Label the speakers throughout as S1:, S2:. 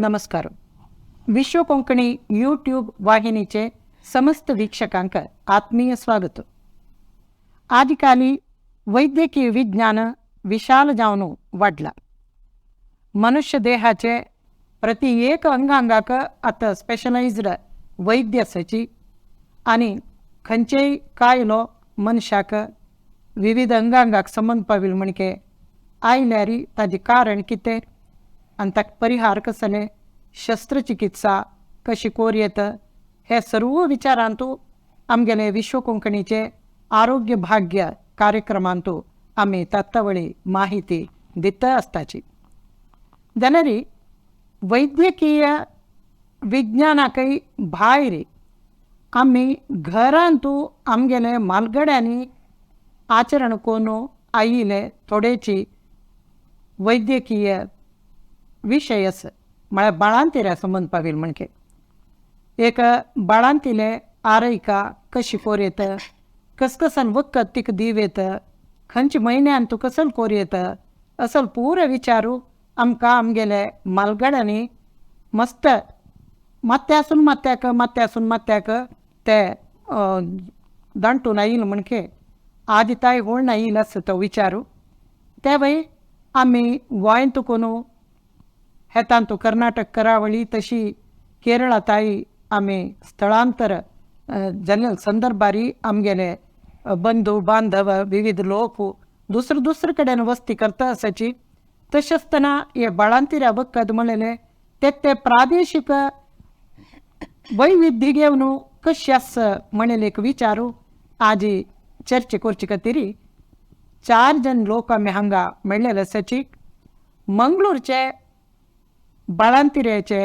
S1: नमस्कार. विश्व कोंकणी यूट्यूब वाहिनीचे समस्त वीक्षकांक आत्मीय स्वागत. आजकाली वैद्यकीय विज्ञान विशाल जावन वाढला. मनुष्य देहाचे प्रति एक अंगांगाक आता स्पेशलाइज्ड वैद्य आसाची आणि खंयचेय कायलो मनशाक विविध अंगांगाक संबंध पाविल म्हणके आयल्यारी ताजे कारण कितें आनी ताका परिहार कसले, शस्त्रचिकित्सा कशी कोरयेत, हे सर्व विचारांतू आमगेले विश्व कोंकणीचे आरोग्य भाग्य कार्यक्रमांतू आमी तत्वळी माहिती दित आसताची. जाल्यार वैद्यकीय विज्ञानाकय भायर आमी घरांतू आमगेले मालगड्यांनी आचरण कोनू आयिले थोडेची वैद्यकीय विषय आसा. म्हळ्यार बाळांतिऱ्या संबंध पाविल म्हणके एक बाळांतिले आरयका कशी कोरयेत, कसन वखत तिका दिवेत, खंयचे म्हयन्यान तूं कसल कोरयेत, असल पुरो विचारू आमकां आमगेले मालगड्यांनी मस्त मात्यासून मात्याक ते दांटून आयिल्ले म्हणके आदिताय होळन आयिल्लो आसा तो विचारू. ते वय आमी गोंयांत कोनू हेतांतू कर्नाटक करावळी तशी केरळाताय आमी स्थळांतर जाल्ले संदर्भारी आमगेले बंधू बांधव विविध लोक दुसरे कडेन वस्ती करता आसाची. तशें आसतना हे बाळांतिऱ्या वखद म्हणलेले ते प्रादेशीक वैविध्य घेवन कशें आसा म्हणलेले एक विचारू आज चर्चे करचे खातीर 4 जण लोक आमी हांगा मेळ्ळेले आसाची. मंगळूरचे बाळांतिऱ्याचे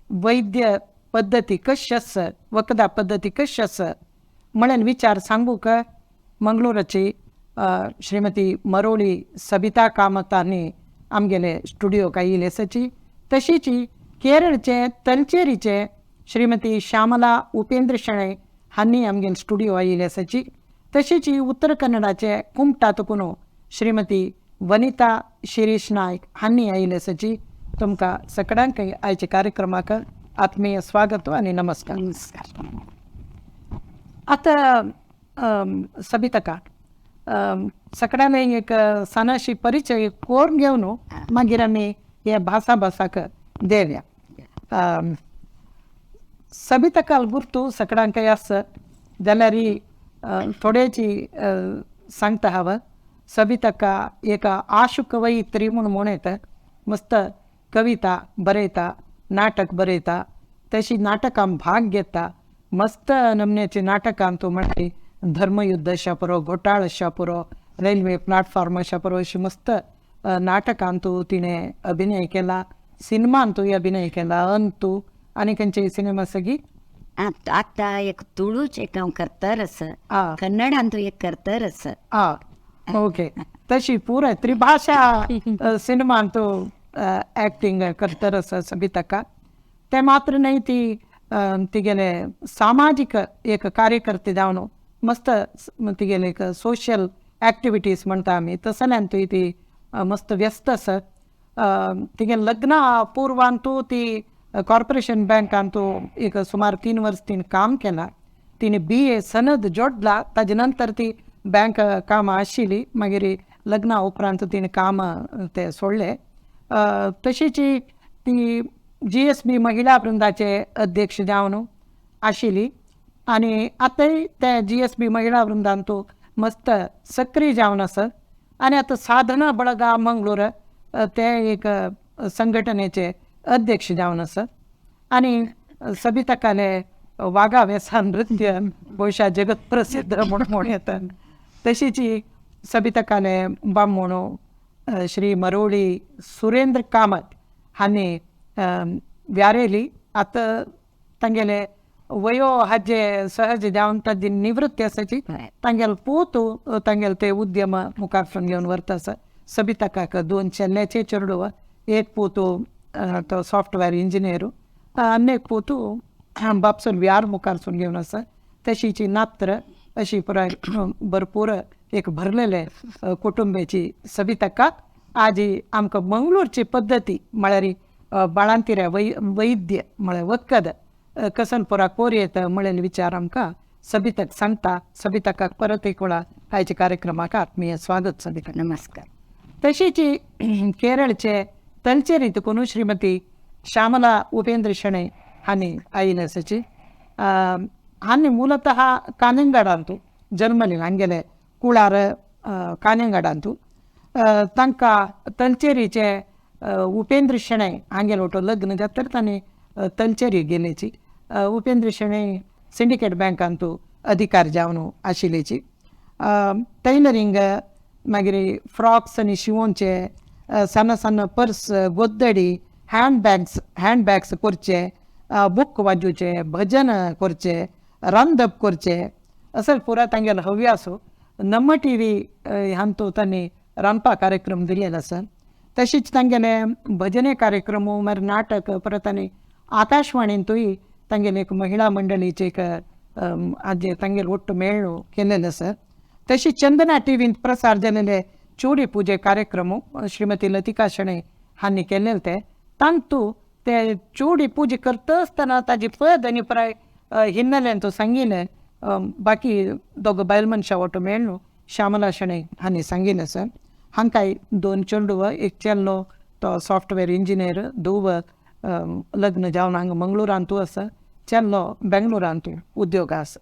S1: वैद्य पद्दती कशी आसा, वखदा पद्दती कशी आसा म्हणून विचार सांगूक मंगळूराची श्रीमती मरोली सबिता कामतांनी आमगेले स्टुडिओक आयिल्ले आसाची. तशीच केरळचे तलचेरीचे श्रीमती श्यामला उपेंद्र शेणय हांणी आमगेले स्टुडिओ आयिल्ले आसाची. तशीच उत्तर कन्नडाचे कुमटात कोनू श्रीमती वनिता शिरीष नायक हांणी आयिल्ले आसाची. तुमकां सगळ्यांक आयच्या कार्यक्रमाक आत्मीय स्वागत आणि नमस्कार. आता सबिता सगळ्यांना एक सणाशी परिचय कोरून घेवन मागीर आमी हे भासाक देवया. सबिता गुर्तू सगळ्यांक आसा जाल्यार थोड्याची सांगता हांव. सबिता एक आशु कवयित्री म्हणून येता. मस्त कविता बरयता, नाटक बरयता, तशी नाटकां भाग घेता. मस्त नमन्याची नाटकां तूं म्हणटी धर्मयुद्ध अशा पुरो, घोटाळ अशा पुरो, रेल्वे प्लॅटफॉर्म अशा पुरो, अशी मस्त नाटकां तूं तिणें अभिनय केला. सिनेमांतूय अभिनय केला. अंतू आनी खंयचे सिनेमा सगळी
S2: आता एक तुळूच एक हांव करतर आसा, कन्नडांतू एक करतर आसा.
S1: ओके. तशी पुराय त्रिभाषा सिनेमांतू ॲक्टिंग करतर आसा सबिता. ते मात्र न्हय, ती तिगेले सामाजिक एक कार्यकर्ते जावन मस्त तिगेले एक सोशल ॲक्टिविटीज म्हणटा आमी तसल्यान ती मस्त व्यस्त आसा. तिगे लग्ना पूर्वांतू ती कॉर्पोरेशन बँकांतू एक सुमार 3 वर्स तिणें काम केलां. तिने BA सनद जोडला. ताजे नंतर ती बँक कामां आशिल्ली. मागीर लग्ना उपरांत तिणें काम ते सोडले. तशीच ती GSB महिला वृंदाचे अध्यक्ष जावन आशिल्ली आनी आतांय ते GSB महिला वृंदांतू मस्त सक्रीय जावन आसा. आनी आतां साधना बळगा मंगळूर ते एक संघटनेचे अध्यक्ष जावन आसा. आनी सबिताकाले वागा वेसा नृत्य गोंयच्या जगत प्रसिद्ध म्हणून येता. तशीच सबिताकाले बामणो श्री मरोली सुरेंद्र कामत हांणी व्यारेली. आतां तांगेले वयो हाजे सहज जावन ताजी निवृत्ती आसाची. तांगेलो पोतू तांगेले ते उद्यम मुखार घेवन व्हरता आसा. सबिताकाक 2 चेल्ल्याचे चेडूं, एक पोतू तो सॉफ्टवेअर इंजिनियरू आनी एक पोतू बापसून व्यार मुखार घेवन आसा. तशीच नात्र अशी पुराय भरपूर एक भरलेले कुटुंबाची सबिता आज आमकां मंगळूरची पद्दती म्हळ्यार बाळांतिऱ्या वैद्य म्हळ्यार वखद कसन पुरा कोरयेत म्हळेल विचार आमकां सबिताक सांगता. सबिताकाक परत एक वेळा आयच्या कार्यक्रमाक आत्मीय स्वागत. सबिता
S2: नमस्कार.
S1: तशीच केरळचे तलचेरीत कोण श्रीमती श्यामला उपेंद्र शेणय हांणी आयिल्ले आसाची. हांणी मूलतः कानेंगडांतू जल्मले, हांगेले कुळार कानेंगडांतू. तांकां तलचेरीचे उपेंद्र शेणय हांगेले वटो लग्न जाता तर तांणी तलचेरी गेलेची. उपेंद्र शेणय सिंडिकेट बँकांतू अधिकारी जावन आशिल्लेची. टैलरिंग, मागीर फ्रॉक्स आनी शिवोवचे, सन्न सन्न पर्स, गोद्दडी, हँडबॅग्स करचे, बूक वाजोवचे, भजन करचे, रांदप करचे, असं पुरा तांगेलो हव्यासो. ನಮ್ಮ ಟಿವಿ हांतू तांणी रांदपा कार्यक्रम दिलेलो आसा. तशीच तांगेले भजने कार्यक्रम मागीर नाटक परत तांणी आकाशवाणींतूय तांगेले एक महिला मंडळीचे एक आजे तांगेले ಒಟ್ಟು मेळ्ळो केलेले आसा. तशीच चंदना ಟಿವಿंत प्रसार जालेले चोडी पुजे कार्यक्रम श्रीमती लतिका शेणय हांणी केलेले ते. तांतू ते चोडी पुजे करता आसतना ताजी पद आनी पुराय हिन्नलेंतू सांगिल्लें. बाकी दोग बायल मनशां ಒಟ್ಟು मेळ्ळो श्यामला शेणय हांणी सांगिल्लें आसा. हांकांय 2 चेडूं, एक चेल्लो तो सॉफ्टवेअर इंजिनियर, धूव लग्न जावन हांगा मंगळुरांतू आसा, चेल्लो बेंगळुरांतू उद्योग आसा.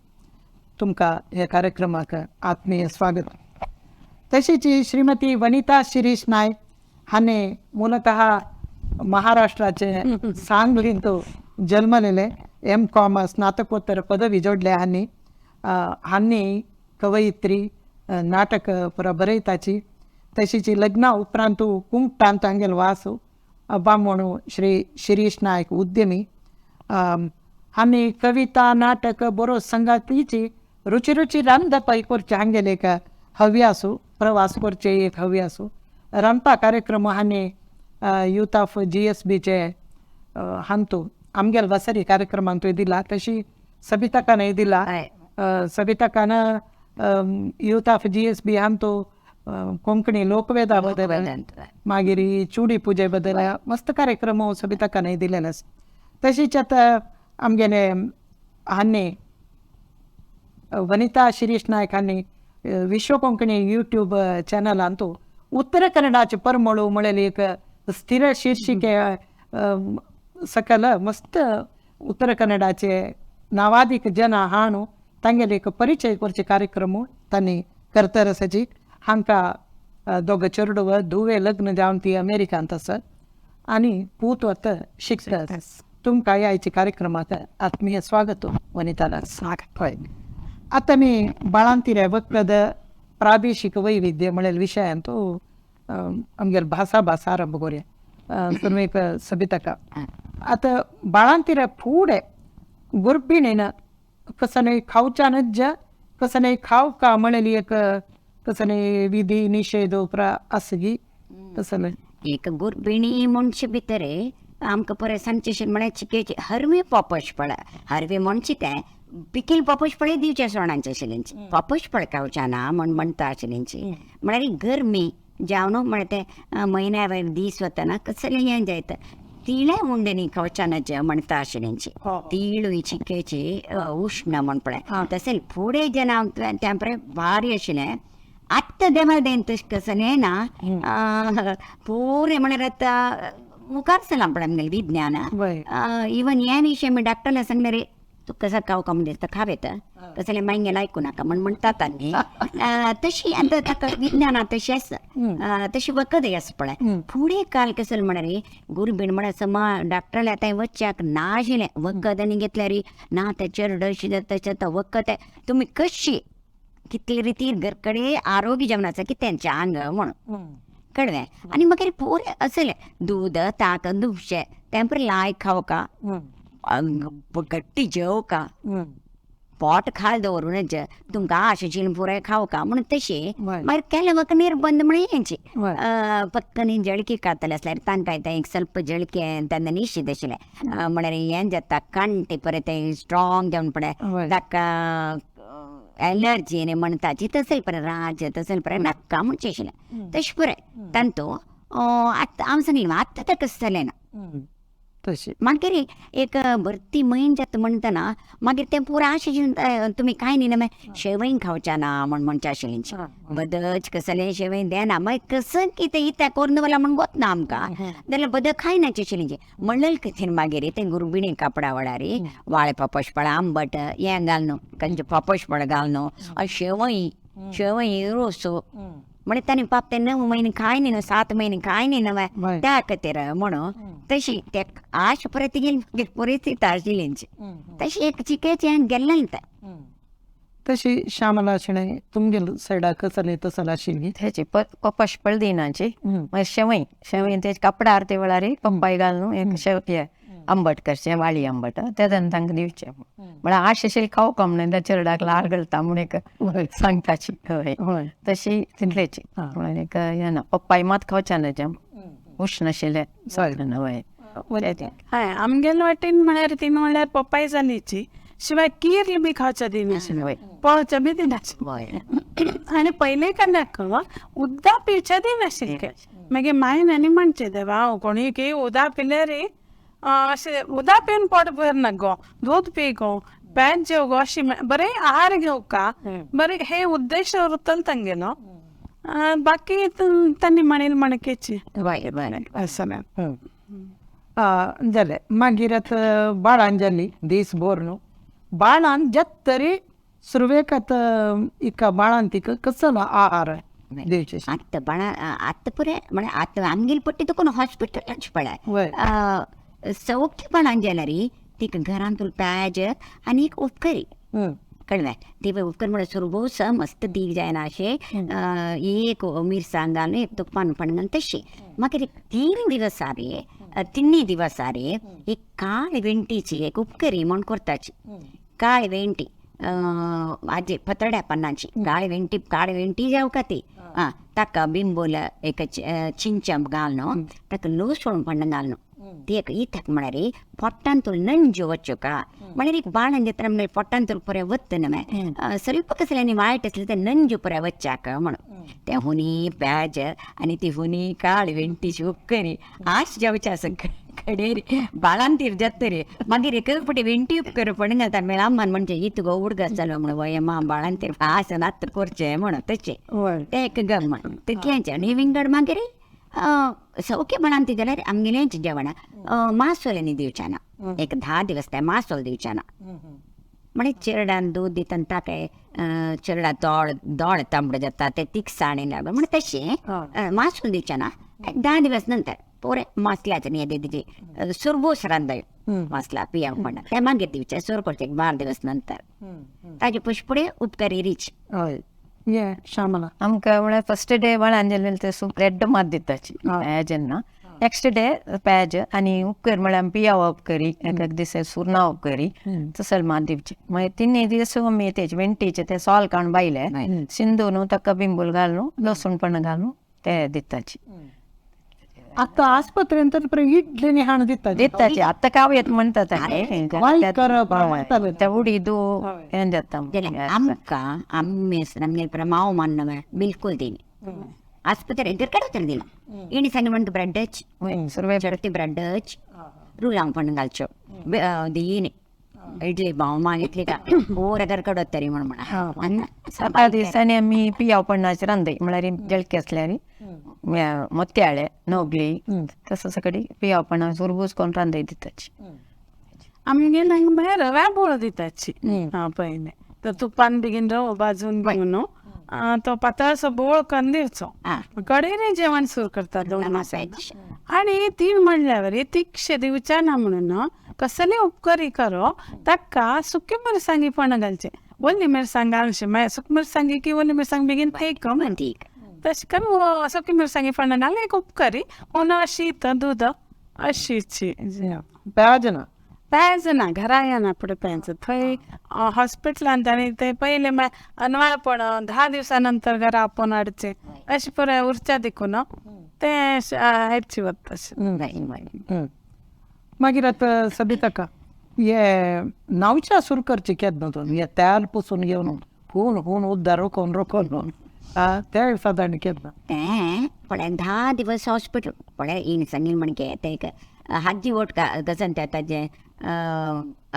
S1: तुमकां ह्या कार्यक्रमाक आत्मीय स्वागत. तशीच श्रीमती वनिता शिरीष नायक हांणी मूलतः महाराष्ट्राचे सांगलींतू जल्मलेले. M.Com स्नातकोत्तर पदवी जोडल्या हांणी कवयित्री, नाटक पुरा बरयताची. तशीच लग्ना उपरांतू कुंकटांत हांगेलो वासू बामणू श्री शिरीष नायक उद्यमी. हांणी कविता, नाटक बरो संगातीची रुची रांदप करचे हांगेले एक हव्यासू, प्रवास करचे एक हव्यासू. रांदपा कार्यक्रम हांणी यूथ ऑफ GSBचे हांतू आमगेल वसरी कार्यक्रमांतूय दिला. तशी सबिताकानय दिला. सबिताकान यूथ ऑफ GSB हांतू कोंकणी लोकवेदा बद्दल मागीर चुडी पुजे बद्दल मस्त कार्यक्रम सबिताकानय दिलेले आसा. तशीच आतां आमगेले हांणी वनिता शिरीष नायक हांणी विश्व कोंकणी यूट्यूब चॅनलांतू उत्तर कन्नडाचे परमळू म्हळेल एक स्थिर शीर्षिके सकल मस्त उत्तर कन्नडाचे नावाधिक जन हाणू तांगेले एक परिचय करचे कार्यक्रम तांणी करतर आसाची. हांकां दोग चेडूं, धुवे लग्न जावन ती अमेरिकांत आसा आनी पूत वता शिकता. तुमकां आयच्या कार्यक्रमाक आत्मीय स्वागत. वनिताला स्वागत. हय, आतां आमी बाळांतिऱ्या वखद प्रादेशीक वैविध्य म्हळेल विशयांतू आमगेर भास आरंभ करुया. तुमी एक सबिताका आतां बाळांतिऱ्या फुडें गुरबिणीन कसनय खावच्यानच कसनय खावका म्हळेली एक कसनय विधी निषेध उपरा आसगी कसनय
S2: एक गुरबिणी मनशे भितरे आमकां पळय सांजचे म्हळ्यार चिकेचे हरवे पोपश पळ हरवे म्हणचे ते पिकील पोपश पळय दिवचे सणांचे आशिल्लेंची पोपश पळ खावच्या ना म्हणटा आशिल्लेंची. म्हळ्यार गरमी जावन म्हळ्यार ते म्हयन्या वयर दीस वतना कसलें हें जायत तिळे उंडनी खावच्यानच म्हणटा आशिल्लेंची. तिळूय चिकेची उष्ण म्हण पळय तशें फुडें जेन्ना हांव त्या पळय भारी आशिल्लें. आत्ता देवादेन तशें कसलें ना पुरे म्हळ्यार आतां मुखार चलां पळय आमगेलें विज्ञान. इवन हे विशय डॉक्टरान सांगले रे तूं कसा खावका म्हणजे खावेत कसलें मांगेल आयकू नाका म्हणटात न्ही. तशी आतां ताका विज्ञाना तशी आसा तशी वखदय आसा पळय. फुडें काल कसलें म्हळ्यार गुरबीण म्हळ्यार समा डॉक्टराले आतां वच्चाक ना आशिल्लें वखद आनी घेतल्यार ना ते चेडूं अशी जाता तशें जाता वखद तुमी कशी कितले रितीन घरकडे आरोग्य जेवणाचं की तेंच्या आंग म्हणून कळ्ळें. आनी मागीर पुरें असलें दूद ताक दुवशें तें पळय लाय खावका गट्टी जेवका पोट खाल दवरूनच तुमकां आशिल्लें पुरें खावका म्हणून तशी मागीर केलें म्हाका निर्बंध म्हण हेंची फक्त न्ही जळकी खातले आसल्यार तांकां तें एक ಸ್ವಲ್ಪ जळकी तेन्ना निश्चित आशिल्लें म्हळ्यार हें जाता कांटे परत तें स्ट्रॉंग जावन पळय ताका एलर्जी न्ही म्हणटाची तसले पळय राज तसले पळय नाका म्हणचें आशिल्लें. तशें पुराय तांतू आतां हांव सांगलें आतां तें कसलें ना
S1: तशी
S2: मागीर एक भरती म्हयन जाता म्हणटना मागीर तें पुरो आशें तुमी कांय न्ही ना शेवईन खावच्या ना म्हण म्हणचे आशिल्लींची बदक कसलें शेवईन देना मागीर कसं कितें इत्या कोर्नवाला म्हण गोतना आमकां जाल्यार बदक खायनाची आशिल्लींची म्हणलें कितें मागीर तें गुरबिणी कापडा वडारी वाळे पापशफळां आंबट हें घाल न्हू खंयचे पापशफळ घाल न्हू शेवई रोसो म्हणजे ताणें पाप ते 9 महिने खाय न्ही 7 महिने खाय न्ही न्हय त्या खातीर म्हणून तशी ते आश परत गेली परिस्थिती आशिल्लींची तशी एक चिकेची हें गेल्लें तें
S1: तशी श्यामला शेणय तुमगे सायडा कसले तसल आशिल्ली
S3: त्याची पपशफळ दिनाची मागीर शेवई तेजे कपडा आरती वेळार पप्पाय घाल न्हू एक हे आंबट करचें वाळी आंबट तेदन तांकां दिवचें म्हळ्यार आश आशिल्ली खावप म्हणून त्या चेडवाक लार घालता म्हूण एक सांगताची हय तशी तितलेची म्हळ्यार एक हें ना पप्पाय मात खावचें ना तें उश्ण आशिल्लें सगळें
S4: हय आमगेले वाटेन म्हळ्यार ती म्हणल्यार पपाय जालीची शिवाय कीर बी खावच्या दिनाशिल्ले पळोवच्या बी दिनाशिल्ले आनी पयले कन्याक उदक पिवच्या दिनाशिल्ले मागीर मायन आनी म्हणचे देवा हांव कोणी उदक पिल्यार अशें उदक पिवन पोट भरना गो दूध पी गो पेज जेव गो अशी बरें आहार घेवका बरें हे उद्देश उरतलो तांगेलो बाकी तांणी म्हणील म्हणकेची असं
S1: जालें मागीर आतां बाळान जाली दीस भर न्हू बाळान जत तरी सुरवेक आतां इका बाळान तिका कसलो आहार दिवचे
S2: आतां बाळा आतां पुरे म्हळ्यार आतां आमगेली पट्टी तुका हॉस्पिटलाची पळय सौख्य बाळान जाल्यार तिका घरान तुला पेज आनी एक उपकरी कळ्ळें ती पळय उपकर म्हळ्यार सुरबोस मस्त दीक जायना अशें एक मिरसांग घालून एक तुपान घालून तशी मागीर 3 दिवस तिन्नी दिवस एक काळ वेंटीची एक उपकरी म्हण करताची काळ वेंटी आजी पतड्या पानांची काळ वेंटी जावका ती ताका बिंबोल एक चिंचम घालून ताका लसूण पण घालून ती एक इथक म्हळ्यार पोट्टान तुला नंजू वच्चो का म्हळ्यार एक बाळान जेतना म्हळ्यार पोट्टान तुला पुरे वत्त न्हय ಸ್ವಲ್ಪ कसलें आनी वायट आसलें तें नंजू पुरे वच्चाक म्हणून तें हुनी पेज आनी ती हुनी काळ वेंटीची उपकरी आश जेवचें आसा कडेर बाळान ती जत्तरी मागीर एक पटी वेंटी उपकर पण घालता मेळा अम्मान म्हणजे इतू गो उडगास जालो म्हणून वयमा बाळान ती आस नात करचें म्हणून तशें तें एक गमत तें घ्यायचें आनी विंगड मागीर सौख्य बाळान ती जाल्यार आमगेलेंच जेवण मासोल आनी दिवचें ना एक 10 दिवस तें मासोल दिवचें ना म्हळ्यार चेरडान दूद दितना ताका चेरडा दोळ तांबडो जाता तें तिखसाण लागून म्हण तशें मासोल दिवचें ना 10 दिवस नंतर पुरे मासल्याचें न्ही तेजी सुरबूस रांदय मासला पियाक म्हणटा तें मागीर दिवचें सोर करचें 12 दिवस नंतर ताजे पयशे फुडें उपकारी रीच
S1: हय ये श्यामला
S3: आमकां म्हळ्यार फर्स्ट डे बाळान जालें तें सूप रेड मात दिताची जेन्ना नेक्स्ट डे पेज आनी उपकर म्हळ्यार पियाव उपकरी एक दीस सुरना उपकरी तसल मात दिवची मागीर 3 दीस आमी तेजे वेंटीचे ते सॉल काडून बायले सिंधू न्हू ताका बिंबूल घाल न्हू लसूण पण घाल न्हू ते दिताची
S1: आतां आस्पत्रेन तर इडली हाण
S3: दिताची आतां काव येत म्हणटा त्या उडीदू हें जाता
S2: आमकां आमगे माव मान्न बिलकुल दिनी आस्पत्रेन तर काडून दिना इणी सांगे म्हणटा ब्रेडच चरती ब्रेडच रुलांक पण घालच्यो दिनी इडली भाव मागितली का पोर घर कडतरी म्हणून
S3: 7 दिसांनी आमी पियाव पण्णाचे रांदय म्हळ्यार जळकी आसल्यार मोत्याळे नोगली तसो सकडी पियाव पण्णा सुरबूस करून रांदय दिताची
S4: आमगे भायर रव्या बोळ दिताची पयले तर तुपान बेगीन रवो भाजून घेवन तो पातळसो बोळ करून दिवचो कडेन जेवण सुरू करतात 2 मासांनी आनी ती म्हणल्यार तिखशे दिवचे ना म्हणून कसले उपकारी करो ताका सुकी मिरसांगी पण घालचे ओली मिरसांग घालचे मागीर सुकी मिरसांगी की ओली मिरसांग बेगीन फेक तशें करून सुकी मिरसांगी पण घाल एक उपकारी पूण शीत दूद अशीची पेज ना घरा येना फुडें पेज थंय हॉस्पिटलान तांणी ते पयले अनवाळपण 10 दिवसा नंतर घरा आपोवन हाडचें अशें पुराय उरच्या देखून तें हेची वता तशें
S1: मागीर आतां सबिता ये नावच्या सुरू करचें केन्ना हे तेल पुसून घेवन हून उद्दार रोखोन ते सादारण केन्ना
S2: तें पळय 10 दिवस हॉस्पिटल पळय इण सांगील म्हणगे ते हाजी वोट का कसं त्या ताजे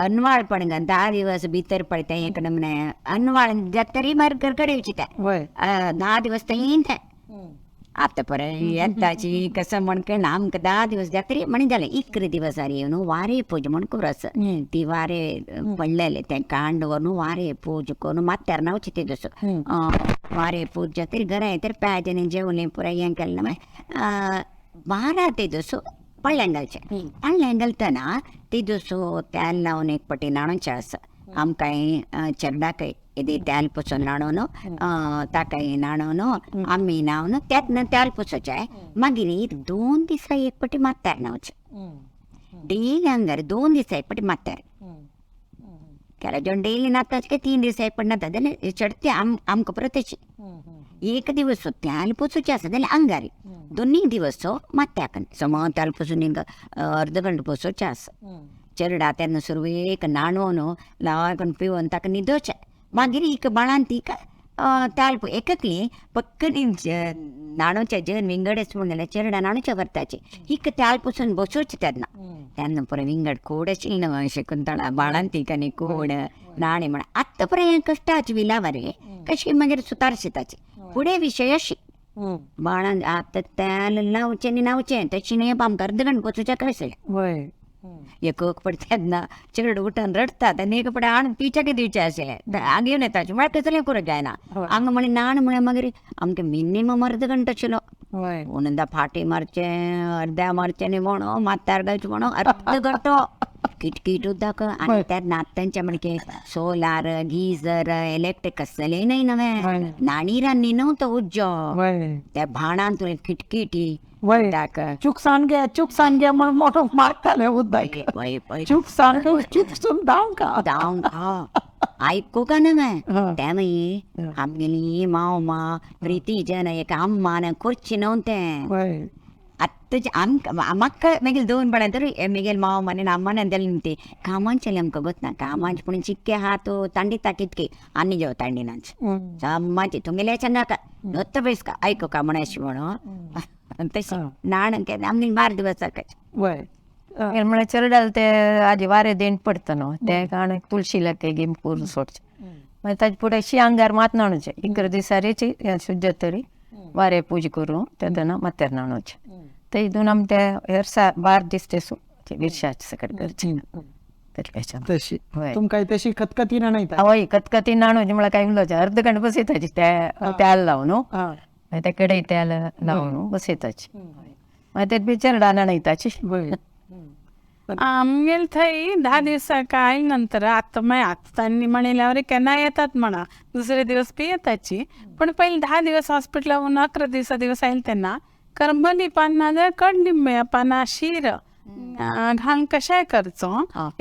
S2: अनवाळ पण 10 दिवस भितर पडते एक नमने अनवाळ जातरी मार करकडे उचित
S1: वय
S2: 10 दिवस तर येईन आता पर्यंत येताची कसं म्हणके आमकां 10 दिवस जातरी म्हणे जालें 11 दिवस सारी न्हू वारे पूज म्हणकूर आस ती वारे पडलेले ते कांड व्हरून वारे पूज करून मात्यार नावची ते दस वारे पूज जातरी घरा येतर प्याजने जेवलें पुरा हें केलें मागीर 12 ते दस पडल्यान घालचें पडल्यान घालतना ते दस तेल लावन एक पटी नाणोचें आसा आमकां चेड्डाकय ఇది తేల్ పుసలు నాణోను ताकाय नाणोनु आम्ही नावनु त्यातनं तेल पुसोवचें मागीर 2 दिसा एक पटी मात्यार नावचें डेली हंगार 2 दिसा एक पटी मात्यार केला जण डेली नाताचे 3 दिसा एक पटी नाता जाल्यार चडते आमकां प्रत्यक्ष एक दिवस तेल पुसोवचें आसा जाल्यार आंगारी 2 दिवस मात्याक सम तेल पुसून अर्द गंट पुसोवचें आसा चेडा तेन्ना सुरवेक नाणोवन लावन पिवन ताका न्हिदोवचें मागीर एक बाळान तीक तेल एककली पक्कनी नाणोच्या जेन विंगडेच म्हणून चेडा नाणोच्या व्हरताची हिक तेल पुसून बसोवचें तेन्ना पुरो विंगड कोड आशिल्लो शकुंतळा बाळान तीक आनी कोड नाणे म्हण आत्तां पर्यंत कश्टाची विलावरी कशी मागीर सुतार शिताची फुडें विशय अशी बाळान आतां तेल लावचें आनी नावचें तशी न्ही आमकां अर्द गंट बसोवचें कशें
S1: वय
S2: एक पड तेन्ना चेडूं उठून रडतात आनी एक पडे आण पिच्याक दिवचें आसलें आग घेवन येताचें म्हळ्यार कसलें करूंक जायना हांगा म्हणे नाण म्हळ्यार मागीर आमकां मिनिमम अर्द गंट आशिल्लो म्हणून फाटी मारचें अर्द्या मारचें न्ही म्हणो मात्यार घालचें म्हणो अर्द गंटो किटकिट उदक आनी तेन्ना आतांचे म्हणजे सोलार गिजर इलेक्ट्रीक कसलेंय न्हय नवें नाणीरांनी न्हू तो उज्जो त्या भाणान तुवें किटकिटी
S1: चूक सांगे म्हण मोठो मारताले उदक चूक सांगे चूक दावंका
S2: आयकूं का नवें तें मागीर आमगेली मावमा प्रिती जन एक अम्मान करची न्हू तें आत्ताचे म्हाका मागीर 2 बड्यां तर म्हगेल माव आनी अम्मान दिलें ती कामांचें आमकां गोतना कामांचे पूण चिक्के हात तांडिता कितके आनी जेव तांडिनाचे अम्माची तुमगेले नाका नत्त बेसका आयको का म्हण अशें म्हणून तशें नाण आमगे 12 दिवस
S1: वय
S3: म्हळ्यार चेडवाल ते आजी वारे देण पडटा न्हू ते कारण तुळशी लागे गेम करून सोडचें मागीर ताजे फुडें अशी आंगार मात नाणोवचें 11 दिसा रेची शुद्ध तरी वारे पूज करून तेन्ना मात्यार नाणोवचें ते हितून आमी ते 12 दीस ते विरशाचे सकट करचें
S1: तशी तुमकां तशी खतखती नाणयता
S3: हय खतखती नाणोवचें म्हळ्यार काय उलोवचें अर्द गंट बसयताची तेल लावन न्हू ते कडेन तेल लावन बसयताची मागीर ते बिचार नाणयताची
S4: आमगेल थंय 10 दिवसाक आयले नंतर आतां मागीर आतां तांणी म्हणल्यार केन्ना येतात म्हणा दुसरे दिवस बी येताची पण पयलीं 10 दिवस हॉस्पिटलान 11 दिवस आयले तेन्ना करंबली पान नाजाल्यार कडलिंबे पानां शीर घालून कशाय करचो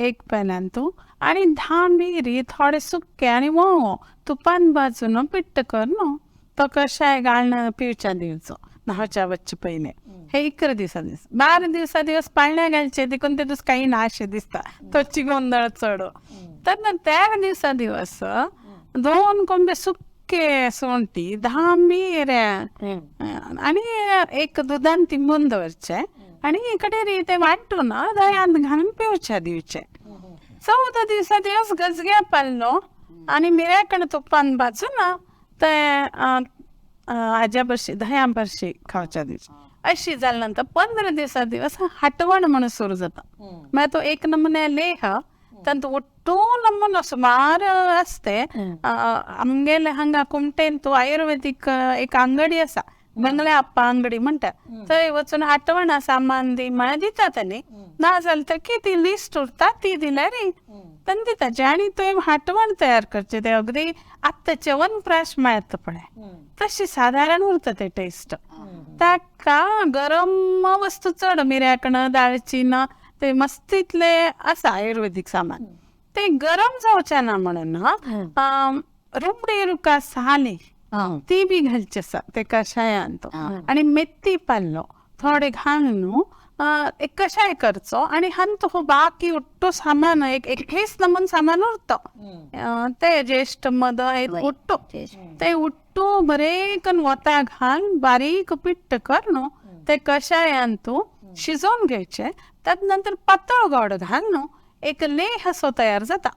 S4: एक पेल्यान तूं आनी 10 मिरी थोडे सुके आनी वोंवो तुपान भाजून पिट्ट कर न्हू तो कशाय घालून पिवच्या दिवचो न्हावच्या वच्चे पयलें हे 11 दिवस 12 दिवस पाळण्या घालचे देखून ते काही ना अशें दिसता तोची गोंदळ चड तेन्ना 13 दिवस 2 कोंबे सुके सोंटी 10 मिऱ्या आनी एक दुदान तिंबून दवरचे आनी इकडे ते वांटून दह्यांत घालून पिवचे दिवचे 14 दिवस गजग्या पाल्लो आनी मिऱ्या कडेन तुपान भाजून ते हाज्या बरशी दह्या बरशी खावच्या दिवचे अशी जाले नंतर 15 दिवस हटवण म्हणून सुरू जाता मागीर तो एक नमुने लेह तांतू ಒಟ್ಟು ನಮ್ಮನ್ನು ಸುಮಾರು ಅಷ್ಟೇ आमगेले हांगा कुमटेन तू आयुर्वेदिक एक अंगडी आसा बंगले अप्पा अंगडी म्हणटा थंय वचून आठवणा सामान दी म्हळ्यार दिता तांणी ना जाल्यार तर कितें लिस्ट उरता ती दिल्यार तांणी दिताचे आनी तुवें हाटवण तयार करचे ते अगदी आत्तां च्यवनप्राश मेळटा पळय तशी सादारण उरता ते टेस्ट ताका गरम वस्तू चड मिऱ्याकण दाळचीन ते मस्तीतले आसा आयुर्वेदिक सामान ते गरम जावचे ना म्हणून रुमडी रुका साली ती बी घालची आसा ते कशायान तो आनी मेथी पाल्लो थोडे घालून एक कशाय करचो आनी हंत हो बाकी उट्टो सामान एक 21 नमून सामान उरतो ते ज्येष्ठ मद उट्टो ते उट्टो बरे करून वता घाल बारीक पिट्ट कर न्हू ते कशायान तूं शिजोवन घेवचे त्यात नंतर पातळ गोड घालून एक लेह असो तयार जाता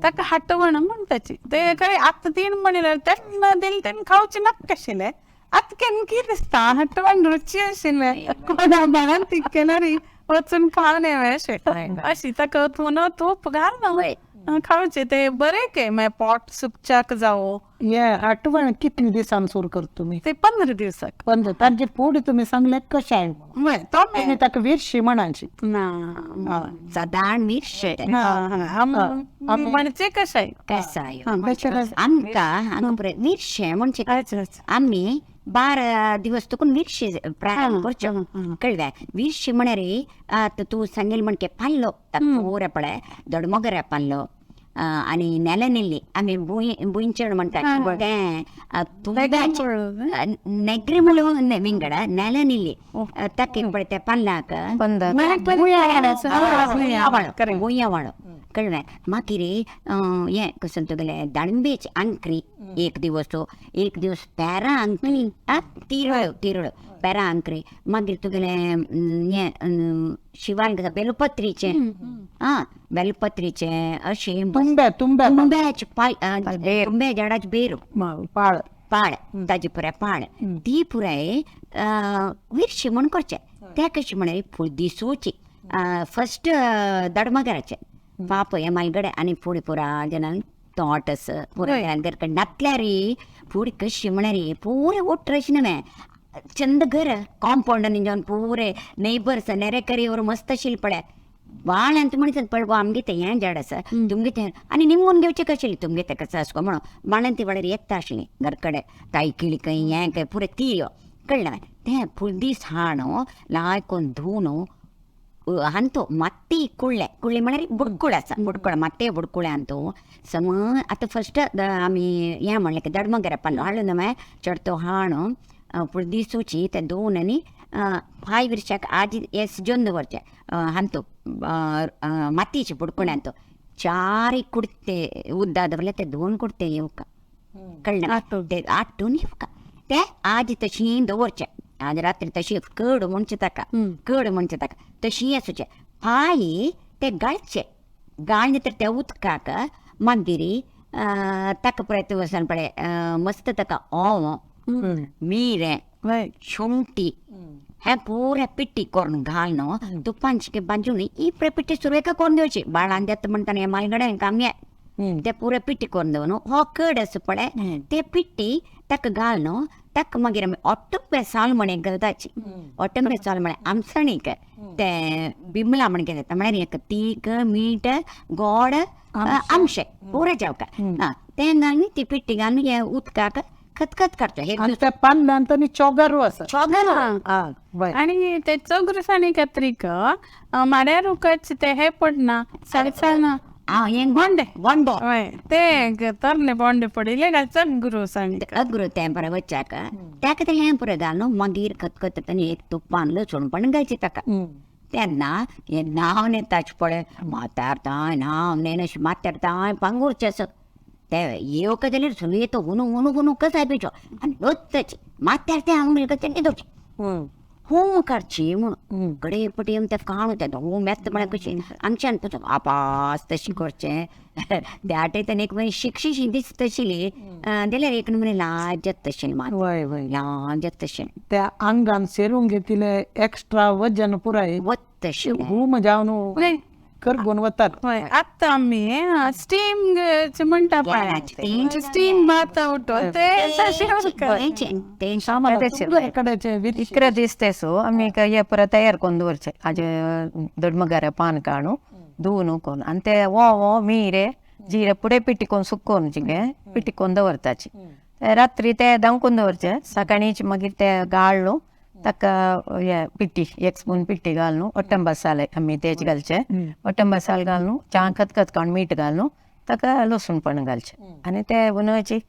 S4: ताका हटवण म्हणटाची ते काय आता 3 म्हणल्यार तेन्ना दिल तेन्ना खावचे नाका आशिल्ले आता केन्ना कितें दिसता हटवण रुची आशिल्ले कोणा बाळान तिकेनारी वचून खावन येवे अशी ताका तूप घालून खावचे ते बरे के मागीर पोट सुपचाक जावो
S1: हे आठवण कितले दिसान सुरू करता तुम्ही?
S4: ते 15 दिवसाक
S1: 15 तांचे फूड तुम्ही सांगले कशें
S4: तो
S1: आनी ताका विरशी म्हणाची
S4: ना
S2: साधारण मिरशे
S4: म्हणजे कशाय
S2: कसाय
S1: बेचारा
S2: आमकां मिरशे म्हणजे आम्ही 12 दिवस तुकून विरशी प्रारंभ करच्यो कळ्ळें. विरशी म्हळ्यार आतां तूं सांगेल म्हणके पाल्लो पोरे पळय दोडमोगऱ्या पाल्लो आनी नेलनिल्ली आमी बुंयचण म्हणटा नेग्री म्हणून विंगड नेलनिल्ली ताका पळय त्या पाल्लाक गुंयावाळो कळ्ळें. मागीर हें कशें तुगेलें दाळिंबेची आंकरी एक दिवस पेरा आंकरी तिरळ्यो पेरा आंकरी मागीर तुगेलें हें शिवान बेलपत्रीचें बेलपत्रीचें अशें तुंब्याचे तुंब्या झाडाची बेरू पाळ ताजी पुराय पाळ ती पुराय विरशी म्हण करचें. ते कशें म्हळ्यार फूल दिसूची फस्ट दडमगराचें पाप हे मागीर आनी फुडें पुरा जनान तोटस पुराय नातल्यार फुडें कशी म्हळ्यार पुरे ಒಟ್ಟು न्हय चंद घर ಕಾಂಪೌಂಡ್ जावन पुरे नेबर्स नेरेकरी ಅವರು मस्त आशिल्ले पळय बाळ ಅಂತ म्हणतात पळय आमगे ते हें झाड आसा तुमगे तें आनी निमून घेवचें कशें तुमगे तेका सासको म्हणून बाळांती वेळार येता आशिल्लीं घर कडेन ताई किळी खंय हें खंय पुरे तियो कळ्ळें. तें फूल दीस हाडून लायकोन धुवन अंतू मत्ती कुळ्ळे म्हळ्यार बुडकुळ आसा बुडकुळ मत्ते बुडकुळे अंतू सम आतां फस्ट आमी हें म्हणलें की दडमगेर पालो हाडून मागीर चडतो हाडून फूल दिसूची ते धुवन आनी पांय विरशाक आजी हें शिजोवन दवरचें अंतू मातयेचे बुडकुळे अंतू 4 कुडते उद्दा दवरले ते 2 कुडते येवका कळ्ळें ते आठून येवका ते आजी तशीं दवरचें आज रात्री तशी कड म्हणचे ताका तशी आसूचे पांय ते गाळचे गाळले तर त्या उदकाक मागीर ताका पळय वचून पळय मस्त ताका ओंव मिरें शुंठी हें पुरे पिट्टी करून घालून तुपांची बाजून ही पिट्टी सुरवेका करून घेवची बाळान देता म्हणटाना हें मालगडे काम्या ते पुरे पिट्टी करून दवरून हो कड आसा पळय ते पिट्टी ताका घालून ताका मागीर आमी ओट्टुंबे साल म्हण घालताची ओट्टुंबे साल म्हळ्यार आमसणीक ते बिमला म्हण घेता म्हळ्यार एक तीख मीठ गोड आमशे पुरे जावका तें घालून ती पिट्टी घालून हे उदकाक खतखत करता
S1: पान चोगारू आसा
S4: आणि ते चोगरुसाणी कत्रीक माड्यार उकच ते हे पडना सळसळ
S2: बोंडे
S4: ते तरणे बोंडे पडिले चोगरुसाणी
S2: अग्रो तें बरें वच्चाक ताका तें हें पुरो घालून मागीर खतखत एक तुपान लसूण पण घालची ताका तेन्ना हें नांव नेताचें पळय मातारताय नांव नेन अशें मातारताय पांगुरचें आसा ते येवका जाल्यार सगळी तो उनू कसाय पिचो आनी लुत्तची मात्यार तें आंगली कशें न्हिदोवची हूं काडची म्हूण कडे पटी ते काणू ते हूं मेस्त म्हळ्यार कशी आमच्यान आपास तशी करचें त्या आटयतना एक म्हळ्यार शिक्षिशी दिसता आशिल्ली जाल्यार एक म्हळ्यार लाजत आशिल्ली लाजत आशिल्ली
S1: त्या आंगान सेरूंक घेतिले एक्स्ट्रा वजन पुराय
S2: वत आशिल्लें
S1: घूम जावन करगून वतात
S4: आतां आमी स्टीम म्हणटा पळय स्टीम भात उठो
S3: इकरा दीस तेसो आमी हे पुरा तयार करून दवरचे हाजे दडमगारे पान काडून धुवन कोन आनी ते वो मिरे जिरे पुडे पिट्टी सुकोवन जिगे पिट्टी करून दवरताची रात्री ते दांकून दवरचे सकाळीच मागीर ते गाळून ताका हे पिट्टी 1 स्पून पिट्टी घालून ओट्टम मसाले आमी तेज घालचे ओट्टम मसाले घालून च्या खतखत काडून मीठ घालून ताका लसूण पण घालचे आनी ते उन्हाची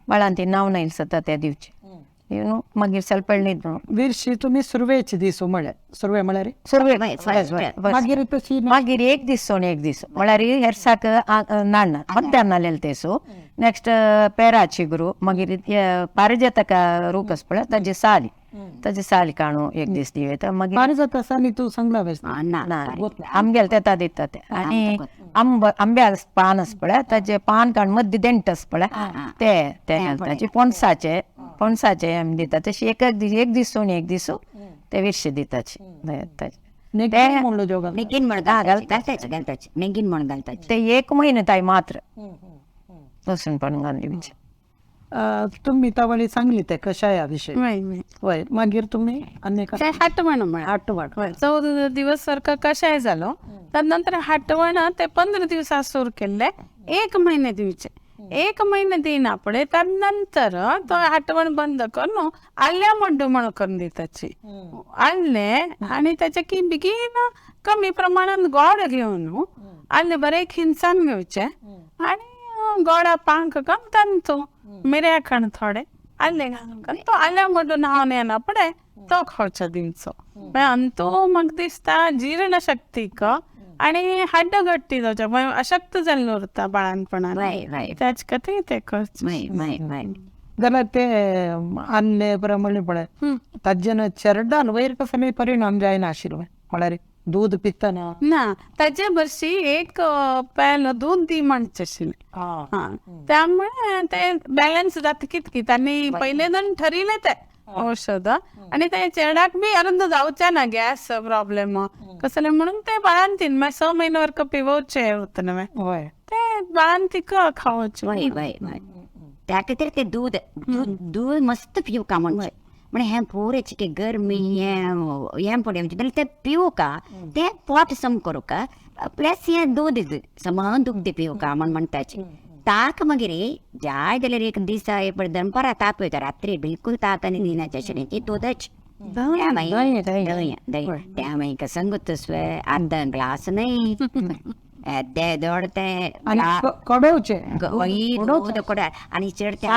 S3: बाळान ती नांव नाईल जाता ते दिवचे मागीर सलपळ न्हिद
S1: विरशी तुमी सुरवेची दीस म्हळ्यार सुरवे म्हळ्यार
S3: मागीर एक दीस सोन एक दीस म्हळ्यार हेर्साक नाडना मध्यान नालेले तेसो नेक्स्ट पेराची गुरू मागीर पारिजातका रूख आसा पळय ताजी साली ताजे साल काणू एक दीस दिवे मागीर
S1: पारिजात आनी तूं सांगला
S3: आमगेल तेता दिता ते आनी आंब्या पान आस पळय ताजे पान काडून मध्य देंट आस पळय ते घालता पणसाचे आमी दिता तशी एक दीस सोन एक दीस ते विर्शे दिताचे
S2: नेगीन म्हण घालताचे नेगीन म्हण घालताचे
S3: ते एक म्हयने ताय मात्र लसूण पण घालली
S1: तुम्ही तावळी सांगली ते कशाया विषयी होय मागीर तुम्ही आनी
S4: हटवण
S1: आठवण
S4: 14 दिवस सारखा कशाय जालो त्यानंतर हटवण ते 15 दिवसा सुरू केले 1 महिने दिवचे 1 महिने दिना पडे त्यानंतर तो हटवण बंद करून आल्या मड्डू म्हण करून दिताची आल्ले आणि त्याच्या की बेगीन कमी प्रमाणात गोड घेऊन आल्ले बरे खिंचान घेवचे आणि गोडा पांक कम तंतू मिऱ्या खण थोडे आल्ले घालून तो आल्या मड्डू न्हावन येना पडे तो खावचा दिवचो अंतू मग दिसता जीर्ण शक्तीक आणि हड्ड गट्टी जावच्या अशक्त जाल्ले उरता बाळानपणान त्याच खातीर ते करच
S1: जाल्यार ते आल्ले प्रमाणे पळय ताजेन चेरडान वयर कसले परिणाम जायना आशिल्लो म्हळ्यार दूध पितना
S4: ना ताचे बरशी 1 पेल दूध दी म्हणचे आशिल्ले त्यामुळे ते बॅलन्स जाता कितकीत आनी पयले दोन ठरिले ते औषध आणि ते चेडाक बी अरुंद जावचे ना गॅस प्रॉब्लेम कसले म्हणून ते बाळांतीन 6 महिने वरक पिवचे उरतले ते बाळांतीक खावचे
S2: त्या खातीर ते दूध मस्त पिवका म्हणजे हे पोरेचे की गरमी हे पडे म्हणजे ते पिवका ते पोट सम करूका प्लस हे दूध समान दूध पिवका म्हणटाचे ताक मागीर जाय जाल्यार 1 दीस दनपारा ताप येता रात्री बिलकुल ताक आनी दिनाचे आशिल्लें ती दूदच त्या मागीर संगत अर्ध ग्लास न्हय ते दौड़ते
S1: कोडोचे
S2: आणि चढते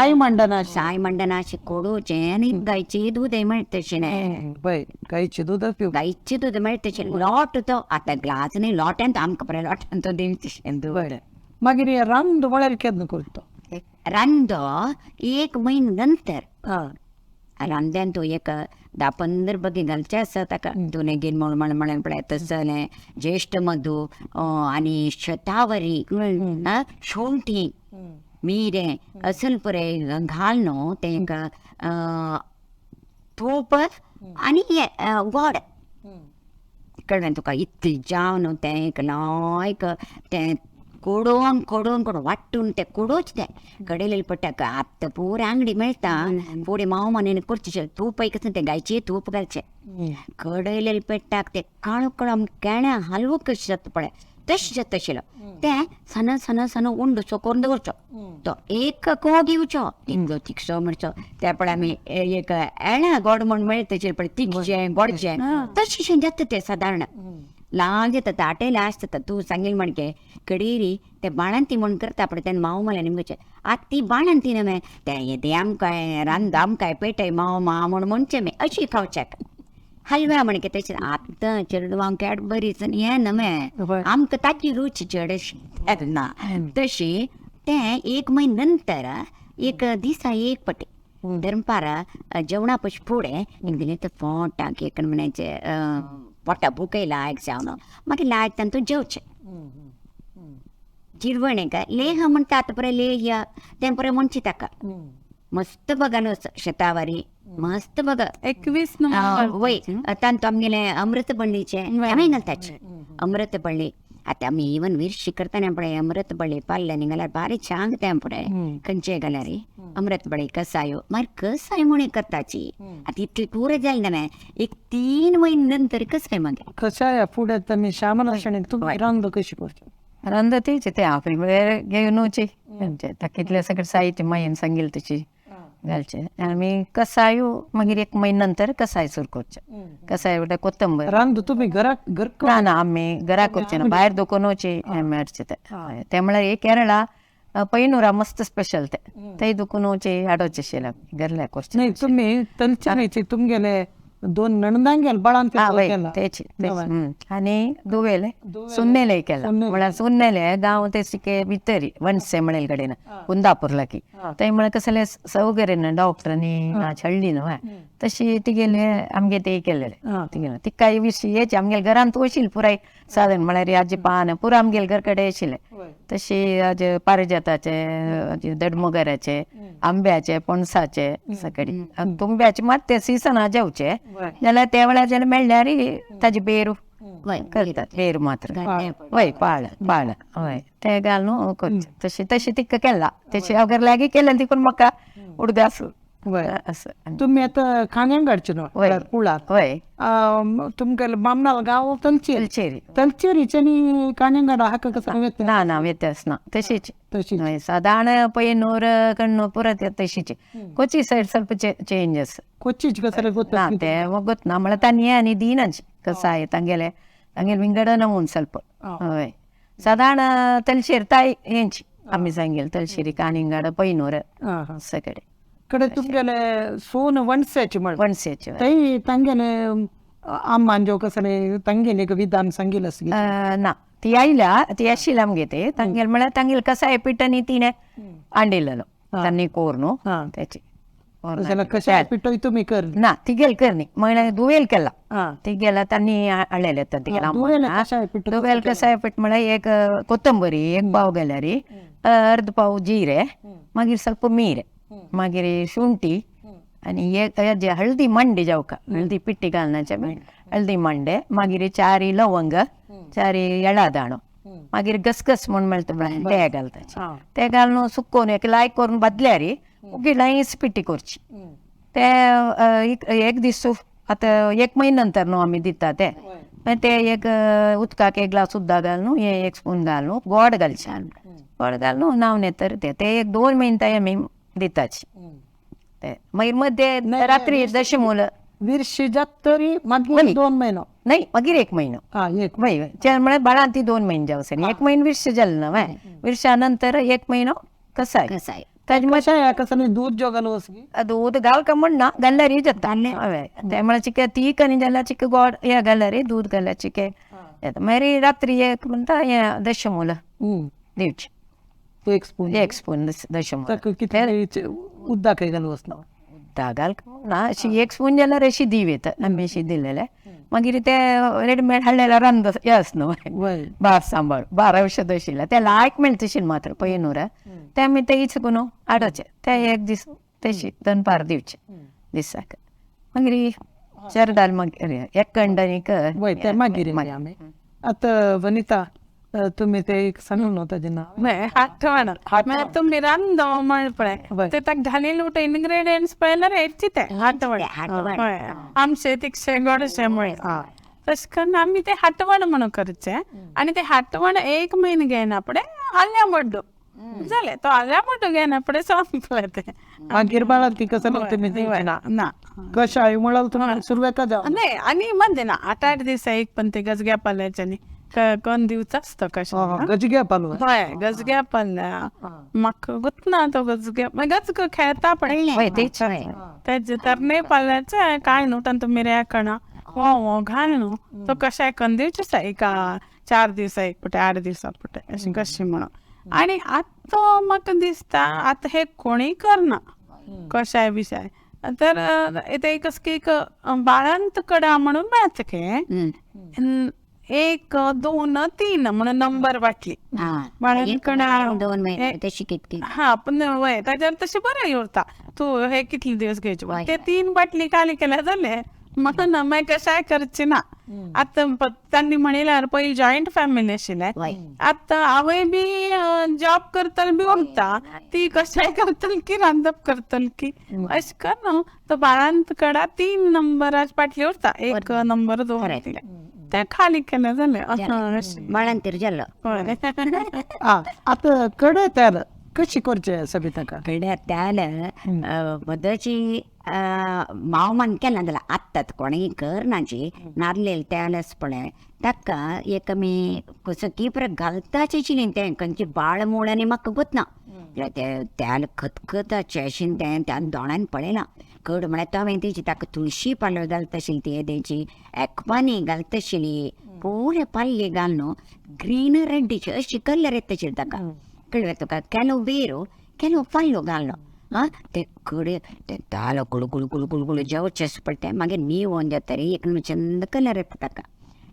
S2: साय मंडना कोडोचे आणि गायचे दूध मेळटशे
S1: गायचे दूध
S2: गायचे दूध मेळटशे लॉट तो आता ग्लास न्ही लॉटान आमकां बरें लॉटान तो दिवचे
S1: मागीर रांद म्हळ्यार केन्ना करतो
S2: रांद 1 महिने नंतर रांद्यान तूं 10-15 बगी घालचे आसा ताका दुनेगीन म्हण पळय तसलें ज्येष्ठ मधू आनी शतावरी शोंठी मिरें असल पुरे घाल न्हू तेंका तूप आनी गोड कळ्ळें तुका इतलें जाव न्हू तें लायक तें कोडोवन वाट्टून ते कोडोच ते कडेले पट्ट्याक आतां पुरे अंगडी मेळटा पुरे माव मानेन करचे तूप ते गायचे तूप घालचे कडेले पेट्टाक ते काळो काळो केण्या हलवो कशें जाता पळय तशें जाता आशिल्लो ते सन उंडसो करून दवरचो तो 1 को दिवचो इंगो तिखसो म्हणचो ते पळय आमी एक एण्या गोड म्हण मेळटा पळय तिखचें गोडचें तशें जाता तें सादारण लाग येता ताटेले आसता तूं सांगिल्लें म्हणके कडेरी ते बाळंती म्हण करता पळय तेन्ना माव म्हळ्यार निमगेचे आतां ती बाळंती न्हय ते आमकां रांद आमकां पेटय माव म्हणचे मे अशी खावच्याक हलव्या म्हणके तशें आतां चेडवांक कॅडबरीज आनी हें न्हय आमकां ताची रूच चड ना तशी ते 1 महिने नंतर 1 दिसा 1 पटी दनपारा जेवणा पयस फुडें एक दिलें ते पोटाक एक म्हणायचे पोटा भुकय लायक जावन मागीर लायक तांतूं जेवचें जिरवण का लेह म्हणटा आतां पळय लेह तें पळय म्हणची ताका मस्त बघा न्हू शेतावारी मस्त बघा
S4: 21
S2: वय तांतूं आमगेलें अमृतबळ्ळीचें आमी घालताचे अमृतबळ्ळी आतां आमी इवन विर्शी करतना पळय अमृतबळ्ळी पाल्ल्यानी घाल्यार बारीक शांग तें पळय खंयचे घाल्यार अमृतबळ्ळी कसायो मागीर कसाय म्हण करताची आतां इतली पुरो जालें न्हय 3 महिने नंतर कसाय मागीर
S1: कशाय फुडें तुमी श्यामला शेणय तुमी रांद कशी करता
S3: रांद तेचे ते आपली वेळ घेवनूचे ताकितले सगळें साहित्य मागीर सांगिल्लें तशी घालचे आमी कसायो मागीर 1 महिने नंतर कसाय सुरू करचे कसाय म्हणल्यार कोथंबर
S1: रांद तुमी घराक
S3: ना आमी घरा करचे ना भायर दुकानोचे मेळचे ते म्हळ्यार केरळा पैनुरा मस्त स्पेशल ते दुकानोचे हाडोचे आशिल्ले घरल्या करचे
S1: नाही तुमी तंच्यानीचे तुमगेले दोन नणदांक गेल बाळान
S3: तेच आणि दुवेले सुन्नेले केला म्हळ्यार सुन्नेले गांव ते सिके भितरी वणसे म्हणेल कडेन कुंदापूरला की ते म्हळ्यार कसले सौकर्य ना डॉक्टरांनी हळडी न्हू तशी तिगेले आमगे ते केलेले तिगेले ती काही विषय येचे आमगेल घरांत वयशील पुराय साधन म्हळ्यार हाजे पान पुरा आमगेल घर कडेन येशिल्ले तशी हाजे पारिजाताचे दडमोगराचे आंब्याचे पणसाचे सकडी तुंब्याचे मात ते सिजना जेवचे जाल्यार त्या वेळार जेन्ना मेळ्ळ्यार ताजी बेरू करतात बेरू मात्र वय पाळ हय ते घालून करता तशी तिका केला तेची अगर लागीं केलें तिकून म्हाका उडदास असं
S1: तुम्ही आता खांग्यांगाडचे न्हू कुळात
S3: वय
S1: तुमगे बामणाल गांव
S3: तेलचेरी
S1: तलचेरीचे नी कांग्यांगाड हाका कसं
S3: ना व्यत्यास ना तशीच साधारण पय्यनूर कण्णूर पुरत तशीच कोची सायड ಸ್ವಲ್ಪ चेंजेस
S1: ಕೊಚ್ಚಿಚ್ ಕಸರೆ ಗೊತ್ತಾ
S3: ते ಗೊತ್ತು ನಮ್ಮಳ ತನ್ನಿ आणि दीनच कसाय ತಂಗೆಲೆ विंगडन म्हणून ಸ್ವಲ್ಪ हय साधारण तलशेर ताई हेंची आम्ही सांगेल तलशेरी कानिंगाड पय्यनूर सकडे
S1: कडे तुमगेले सोन वणसेची म्हण
S3: वणसेचे
S1: तई ತಂಗೆಲೆ अम्मांजो कसले ತಂಗೆले विधान सांगितलं
S3: ना ती आयल्या ती आशिल्ली आमगे ते तांगेल म्हळ्यार तांगेल कसाय पिठनी तिणे आणलेलो तांणी कोरनो त्याची
S1: कशा पिठो तुम्ही कर
S3: ना तिगेल करनी म्हळ्यार दुवेल केला तिगेला तांणी हाडलेले तिगेला दुवेल कसाय पीठ म्हळ्यार एक कोथंबरी एक पाव गेल्यारी अर्द पाव जिरे मागीर ಸ್ವಲ್ಪ मीर मागीर शुंठी आणि एक हेजे हळदी मंडे जावका हळदी पिट्टी घालनाचे हळदी मंडे मागीर 4 लवंग 4 येळा दाणो मागीर गसगस म्हूण मेळटा ते घालता ते घालून सुकोवन एक लायक करून बदल्यार उगीच पिट्टी करची ते एक दीस आतां 1 म्हयने नंतर न्हू आमी दिता ते एक उदकाक एक ग्लास उदक घालून हे 1 स्पून घालून गोड घालचे गोड घालून नावन येता ते 1-2 म्हयने ताई आमी दिताची ते मागीर मध्ये रात्री दशमूल
S1: विरशिजात तरी मागीर 2 महिनो
S3: नाही मागीर 1 म्हयनो वय म्हळ्यार बाळान ती 2 म्हयने जावचे 1 म्हयनो विरश जालें ना वय विरशा नंतर 1 म्हयनो कसाय ताजे
S1: कशा कसं दूध जो घालू
S3: दूध घाल का म्हण ना घाल्यार जाता हय ते म्हळ्यार चिके ती कनी जाल्यार चिके गोड हे घाल्यार दूध घाल्यार चिके येता मागीर रात्री एक म्हणटा हे दशमूल दिवची 1 स्पून दशमूल
S1: किती उदक घालू
S3: उदक घाल ना अशी 1 स्पून जाल्यार अशी दिव येता आमी अशी दिलेले मागीर ते रेडीमेड हाडलेले रंद हे आसना बार सांबाळ 12 औषध आशिल्ले ते लायक मेळटशिल्ले मात्र पय्यनूर ते आमी ते इचकून हाडचे ते एक दीस तशी दनपार दिवचे दिसाक मागीर चरदाल मागीर एक कंडनीक
S1: ते मागीर आता वनिता तुम्ही ते एक सांगून नव्हता जे नाव
S4: हाटवण तुम्ही रांद म्हणपळे ते ताक घालील उठ इन्ग्रेडियंट्स पळयल्यार हेचीत हाटवण आमचे तिकशे गोडशे मुळे तशें करून आमी ते हाटवण म्हणून करचे आणि ते हाटवण 1 म्हयनो घेयना फुडें आल्या मोड्डू जालें तो आल्या मोड्डू घेयना फुडें संपलें ते
S1: मागीर बाळा ती कसं तुमी दिवना ना कशाय म्हळ्यार तुम्ही सुरवेता जाव
S4: नाही आणि मध्ये ना 8-8 दीस एक पण ते गजग्या पाल्याच्यानी कोण दिवचा असतो कशा
S1: गजग्या पालू
S4: हय गजग्या पाल्या म्हाका गुतना तो गजग्या गजग खेळता पण तेजे तर नाही पाल्याचे काय न्हू तांतूं मिऱ्या कणा हो घाल न्हू तो कशाय करून दिवचे एक 4 दीस एक पुटे 8 दिसा पुटे अशी कशी म्हणून आणि आतां म्हाका दिसता आतां हे कोणी करना कशाय विशय तर ते एक बाळंत कडा म्हणून मेळता खेळ 1, 2, 3 म्हणून नंबर वाटली हा पण वय ताच्यार तशें बरें उरता तूं हे कितले दिवस घेवचे ते 3 बाटली खाली केल्या जाले म्हणून मागीर कशाय करची ना आतां तांणी म्हणल्यार पयलीं जॉयंट फॅमिली आशिल्ले आतां आवय बी जॉब करतल बी उरता ती कशाय करतल की रांदप करतल की अशें कर तो बाळांत कडा 3 नंबराची बाटली उरता 1 नंबर 2 ते खाली केलं जालें
S2: बाळांतीर जाल्लो
S1: आता कडे त्याला कशी करचे सबिता
S2: कडे त्याला मदची माव मन केला जाल्यार आत्तात कोणी करनाची नारलेल त्यालच पळय ताका एक आमी कसो की परत घालताच आशिल्ली ते खंयची बाळ मूळ आनी म्हाका गुतना त्याल खतखताचे अशें तें त्या दोणान पळयलां कड म्हळ्यार तो हांवें तेजी ताका तुळशी पालो घालता आशिल्ली ती तेजी एकपानी घालता आशिल्ली पुरे पाल्ये घाल न्हू ग्रीन रेड्डीचे अशी कलर येता आशिल्ली ताका कळ्ळें तुका केलो वेरो केलो पाल्यो घाललो आं ते कडे ते तालो कुळू कुळू कुळू कुळू कुळू जेवचें पडटा मागीर निवोन जातरी एक चंद कलर येता ताका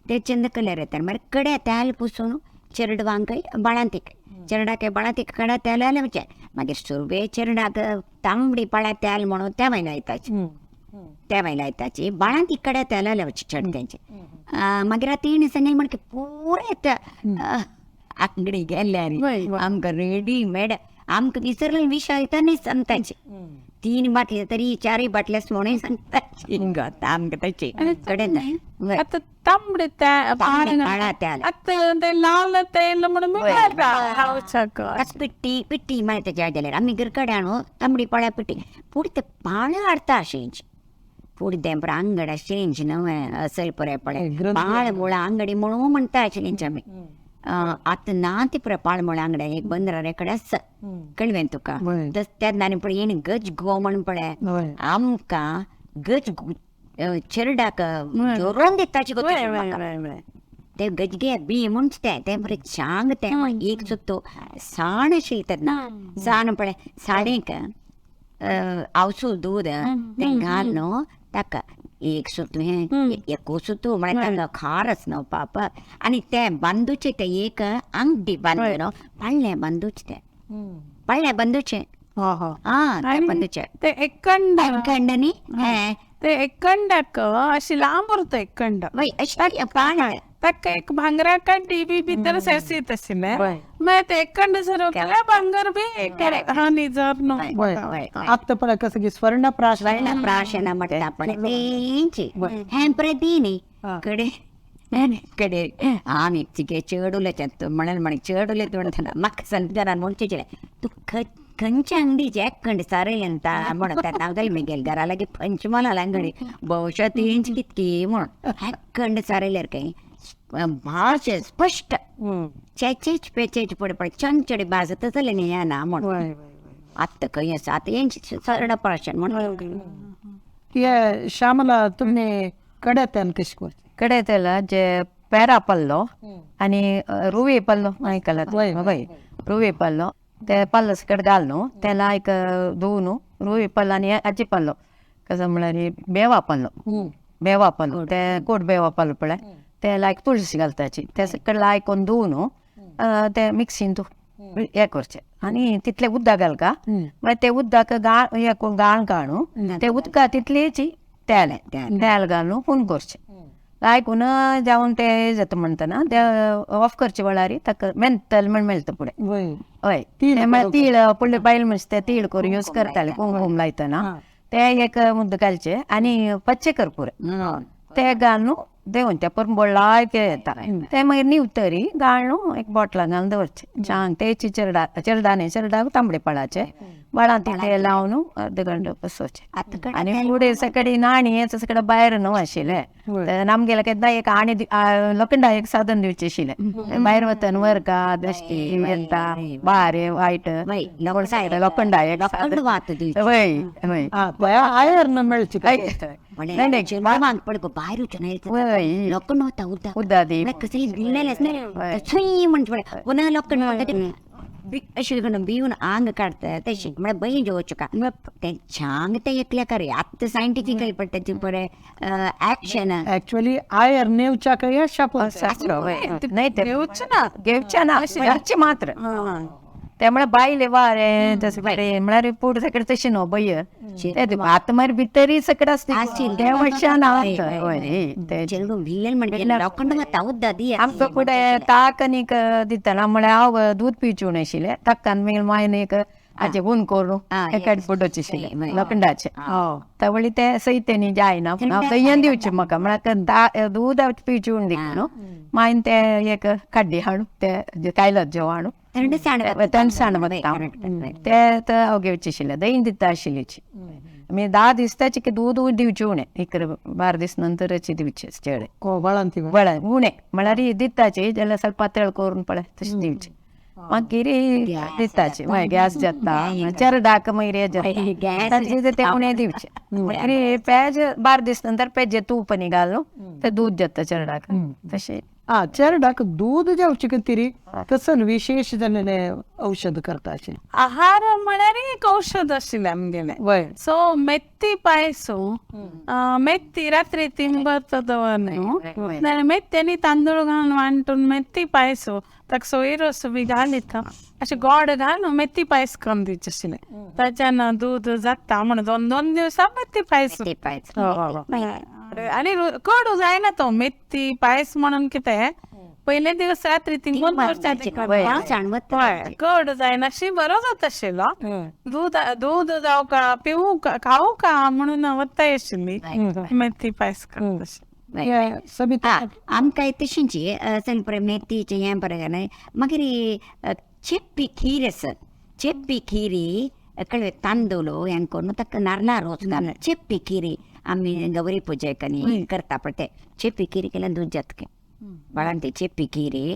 S2: ते चंद कलर येता मागीर कडे तेल पुसून चेरडवांकय बाळांतीक चेरडाक बाळांतीक कडे तेल लावचें मागीर सुरवे चेरडाक तांबडी पळ्या तेल म्हणून त्या वेळेला येताची बाळांतीक कडे तेल लावची चेडत्यांचे मागीर 3 दिसांनी म्हणके पुरे त्या अंगडी गेल्यार आमकां रेडीमेड आमकां विसरलें विशय येता न्ही सांगताची 3 बाटल्या तरी 4 बाटल्या म्हणून सांगताची आमकां ताची कडेन
S4: आता तांबडे
S2: काळा तेल
S4: आता ते लाल तेल म्हणून
S2: पिट्टी मागीर तेच्या जाल्यार आमी गिरकडे हाडून तांबडी पळ्या पिट्टी पूण ते पाळें हाडता अशेंच पूण तें पळय आंगड अशेंच नवें असल पळय पाळ मुळा आंगडी म्हणून म्हणटा आशिल्लींच आमी आतां ना ती पळय पाळ मुळा आंगड्या एक बंदरारे कडेन आसा कळ्ळें तुका त्या दानी पळय येणी गज गो म्हणून पळय आमकां गज चेरडाक जोरोन दिताची ते गजगे बी म्हणच ते बरें चांग ते एक सुतो साण अशें ना साण पळय साणेक आवसूं दूद तें घाल न्हू ताका एक सुतो एको सुतो म्हळ्यार ताका खारच न्हू पाप आनी तें बांदूचें तें एक अंगडी बांदून न्हू पळ्ळें बांदूचें तें पळ्ळें बांदूचें तें बांदूचें
S4: ते एकंड
S2: न्ही
S4: ते एकंडाक अशी लांब उरता एकंड ताका एक भांगरा काड्डी बी भितर सेसीत आशिल्लें मागीर ते एकंड सर केल्यार भांगर बी निजर न्हू
S1: आत्ता पळय कसं स्वर्ण प्राशन
S2: प्राशन म्हणटा पळय तेंची हें पळय ती न्ही कडे आमी तिगे चेडूलेचें म्हण चेडूले म्हणटा म्हाका संतान म्हणचे तूं खंयच्या अंगडीचे एकंड सारय अंत म्हणटा नावदल मिगेल घरा लागी पंचमाला अंगडी भविष्यात तेंची कितकी म्हण एकंड सारयल्यार खंय भाशे स्पश्ट चेचेच पेचेच पडे पडे चंचडी भाजत जालें न्ही ह्या ना म्हण आत्ता खंय आसा आतां हेंची सरळ प्राशन म्हण
S1: ये श्यामला तुमने कडे तेल कशें करता
S3: कडे तेला जे पेरा पल्लो आनी रुवे पल्लो आयकला रुवे पल्लो ते पल्लो सकट घाल न्हू तेला एक धुवन रुवे पल्लो आनी हाजी पल्लो कसो म्हळ्यार बेवा पल्लो ते कोट बेवा पल्लो पळय ते लायक तुळशी घालताची ते सकट लायकोन धुवन ते मिक्सीन तूं हें करचें आनी तितलें उदक घालका मागीर ते उदक गाळ काडून ते उदका तितलीची तेल घालून पूण करचें लायकून जावन ते जाता म्हणटना ते ऑफ करचे वेळार ताका मेंतल म्हण मेळटा फुडें हय तीळ पडले बायल मनीस ते तीळ करून यूज करताले कुंकुम लायतना ते एक मुद्द घालचे आनी पच्चे कर्पूर ते घालून देवन ते परंबोळाक येता ते मागीर निवतरी घालून एक बॉटलां घालून दवरचे चांग तेची चेरडाक तांबडे पळाचे बाळां ते लावन अर्द घंटो बसोवचे आनी फुडें सकडी नाणी हेच सकड भायर न्हू आशिल्लें आमगेले केन्ना एक आणी लोखंडा एक साधन दिवचें आशिल्लें भायर वतना वरका दश्टी येता बारे वायट लोखंडा एक वय वय
S1: आयर न मेळची
S2: लोखंड वता उदक कसली म्हणजे पुन्हा लोखंड अशें करून भिवन आंग काडटा तशें म्हळ्यार बहीण जेवच्यो का ते छांग ते एकल्या करे आतां सायंटिफिकली पडटा ती पळय एक्शन
S1: एक्चुअली आयर नेवच्या काय
S3: घेवचे ना मात्र ते म्हळ्यार बायले वारे तशें म्हळ्यार पोट सकट तशें न्हू बय आतां मागीर भितरी सकट आसता त्या वर्षान
S2: लोखंड वता उदक दी
S3: आमकां फुडें ताक आनीक दितना म्हळ्यार हांव दूद पिवचें आशिल्लें ताकान मागीर मायन एक हाचे ऊन करून एका फोटोचे आशिल्ले लोखंडाचे त्यावेळी ते सयतेनी जायना सयन दिवचे म्हाका म्हळ्यार दूद पिवचें ऊन दी न्हू मायन ते एक काड्डी हाडून ते कायलत जेव हाडून थंडसाण ते हांव घेवचें आशिल्लें दहीन दिता आशिल्लीची मागीर 10 दीस ताचे दूद दिवचें उणें एक 12 दीस नंतरची दिवचे चेडे
S1: बळान
S3: उणें म्हळ्यार दिताची जाल्यार ಸ್ವಲ್ಪ पातळ करून पळय तशें दिवचें मागीर दिताची गॅस जाता चेरडाक मागीर ते उणें दिवचे मागीर पेज बार दीस नंतर पेजे तूप घाल ते दूध जाता चेरडाक तशें.
S1: चेरडाक दूध जेवचे खातीर कसन विशेष जाल्लें औषध करता अशें?
S4: आहार म्हळ्यार एक औषध आशिल्लें आमगेलें.
S1: वय
S4: सो मेथी पायसो, मेथी रात्री तिनबत दवरल्यो, मेथी आनी तांदूळ घालून वांटून मेथी पायसो, ताका सोय रोस बी घालीत अशें गोड घालून मेथी पायस करून दिवचें आशिल्लें. ताच्यान दूद जाता म्हणून 2 दिवसां मेथी पायस. आनी कडू जायना तो मेथी पायस म्हणून कितें पयले दिवस रात्री तिनबत कड जायनाशी बरो जाता आशिल्लो. दूद जावं पिवूं खावूं का म्हणून वताय आशिल्ली मेथी पायस करता अशी.
S1: सबिता
S2: आमकां तशींच पळय मेथीचें हें बरें न्हय. मागीर चेप्पी खीर आसा, चेप्पी खिरी कळ्ळें तांदूळ हें करून ताका नारळा रोस घालून चेप्पी खिरी आमी गौरी पुजेक न्ही करता पळय ते चेप्पी खिरी केल्यार दूद जाता बाळान ती चेप्पी खिरी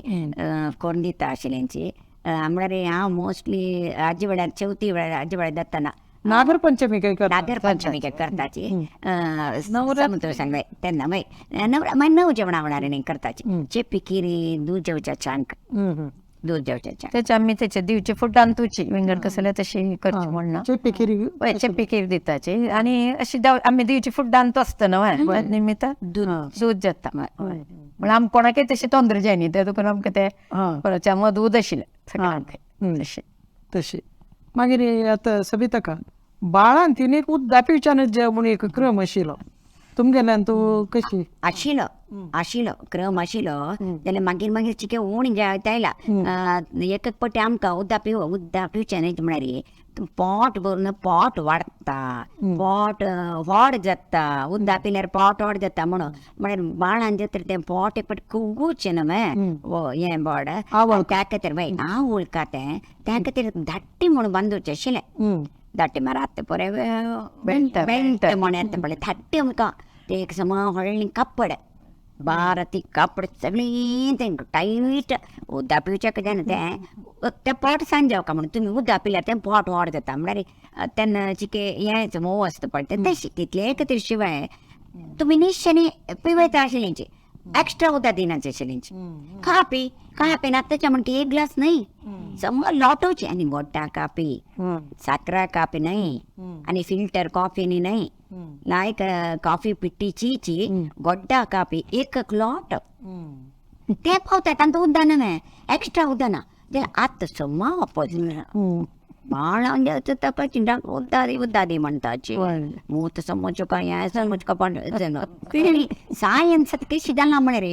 S2: करून दिता आशिल्ल्यांची. म्हळ्यार हांव मोस्टली आजी वेळार चवथी वेळार आजी वेळार जाताना
S1: नागर पंचमी
S2: नागर पंचमी करताची नवरात्र सांगले तेन्ना मागीर 9 जेवणां म्हळ्यार न्ही करताची चेप्पी खिरी दूद जेवच्या छान दूद जेवच्या छान
S3: तेचे आमी तेचे दिवचे फुड्डान तुची विंगड कसले तशी करची म्हणना
S1: चेप्पी खिरी
S3: चेप्पी खीर दिताची आनी अशी आमी दिवची फुड्डान तो आसता न्हय निमित्त दूद जाता. म्हळ्यार आमकां कोणाकय तशी तोंदर जायनी ते देखून आमकां ते परत दूद आशिल्लें सगळ्यांक
S1: तशी. मागीर आतां सबिता बाळान तिने उद्दा पिवच्यानच जेव म्हणून एक क्रम आशिल्लो तुमगेल्यान तूं कशी?
S2: आशिल्लो क्रम आशिल्लो जाल्यार मागीर चिके उणी जेवता आयला. एक पटी आमकां उद्दा पिवचें न्हय म्हळ्यार पोट भरून पोट वाडटा, पोट व्हड जाता. उद्दा पिल्यार पोट व्हड जाता म्हणून म्हळ्यार बाळान जे तें पोट एक पटी कुगूचें न्हय हें बोड त्या खातीर हांव वळखा तें त्या खातीर धाट्टी म्हणून बांदूचें आशिल्लें. धाट्टी मार आतां पळय बेल्ट म्हण येता पळय धाट्टी आमकां ते एक सम व्हडलें कापड बार ती कापड सगळीं तें टायट उद्दा पिवचें कितें तें पोट सांज जावका म्हणून तुमी उद्दा पिल्यार तें पोट व्हड जाता म्हळ्यार तेन्ना चिके हें मोव आसता पळय तें तशें तितले खातीर शिवाय तुमी निश्चनी पिवयता आशिल्लींची एक्स्ट्रा उदक दिनाचें आशिल्लींची. कापी आतांच्या म्हणटा एक ग्लास न्हय समज लोटोवची आनी गोड्डा कापी साकरा कापी न्हय आनी फिल्टर कॉफी न्हय लायक कॉफी पिट्टीची गोड्डा कापी एक लोट ते पावता तांकां उदक न्हय एक्स्ट्रा उदक ना जाल्यार आतां समा वापस बाळान ताकाची उद्दा दी म्हणटाची मूत समज हें समज कपाट सायन्स कशी जालां म्हळ्यार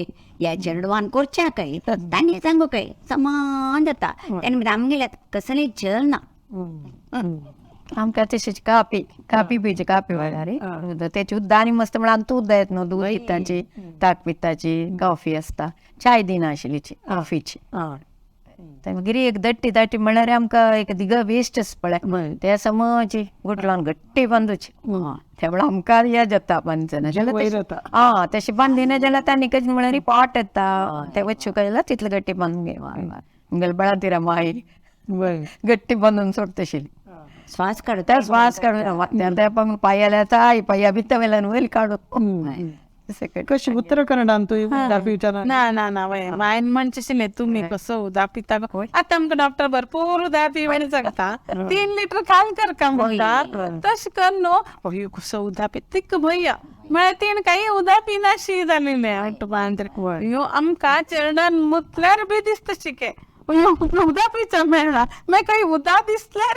S2: ह्या चेडवान करच्या खंय तांणी सांगू खंय समान जाता तेन्ना आमगेल्या कसलें चलना.
S3: आमकां तशीच कापी पिवची कापी वाळ्यार तेची उद्दा आनी मस्त म्हळ्यार आमकां उद्दा येत न्हू दूद पिताची ताक पिताची कॉफी आसता चाय दिना आशिल्लीची कॉफीची. मागीर एक दट्टी म्हळ्यार आमकां एक दिग वेस्ट पळय ते समज गुटलावन गट्टी बांदूची ते म्हळ्यार आमकां हें जाता बांदचना जाल्यार तशें बांदिना जाल्यार तांणी कशें म्हळ्यार पोट येता ते वच्चू जाल्यार तितले गट्टी बांदून घे बळा तिरा माई गट्टी बांदून सोडता आशिल्ली.
S2: श्वास काडून
S3: काडून पायाला येता पाया भितर वेल्यान वयर काडून
S1: कशी उत्तर कन्नडान तूं उद्दा पिवच्याना?
S4: ना मायन म्हणचेशिल्लें तुमी कसो उदक पिता आतां आमकां डॉक्टर भरपूर उदक पिवणी सांगता 3 लिटर काल करका म्हणटा तशें कर न्हू कसो उदक पी तिका भय्या म्हळ्यार तीन काही उदक पिनाशी जालेलें आमकां चेडणान मुतल्यार बी दिसता शिके उदक पिवचा मेळना मागीर काही उदक दिसल्यार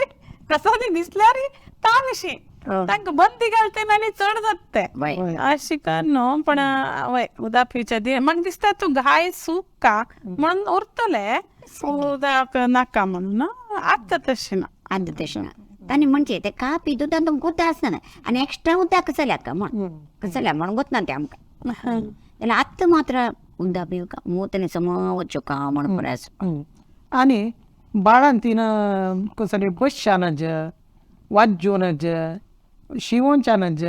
S4: कसो दिसल्यार तानशी तांकां बंदी घालते आनी चड जाता तें अशें कर न्हू. पण वय उदक पिवचें दी म्हाका दिसता तूं घाय सुक्का म्हणून उरतलें उदक नाका म्हणून आतां तशें ना
S2: तांणी म्हणचे ते कापी दुदान तुमकां उदक आसना आनी एक्स्ट्रा उदक कसल्याक म्हणून वतना तें आमकां जाल्यार आतां मात्र उदक पिवका मूतने समज का म्हणून परस.
S1: आनी बाळान तिनं कसले बसशानज वाज्योनज शिवोंच्यानच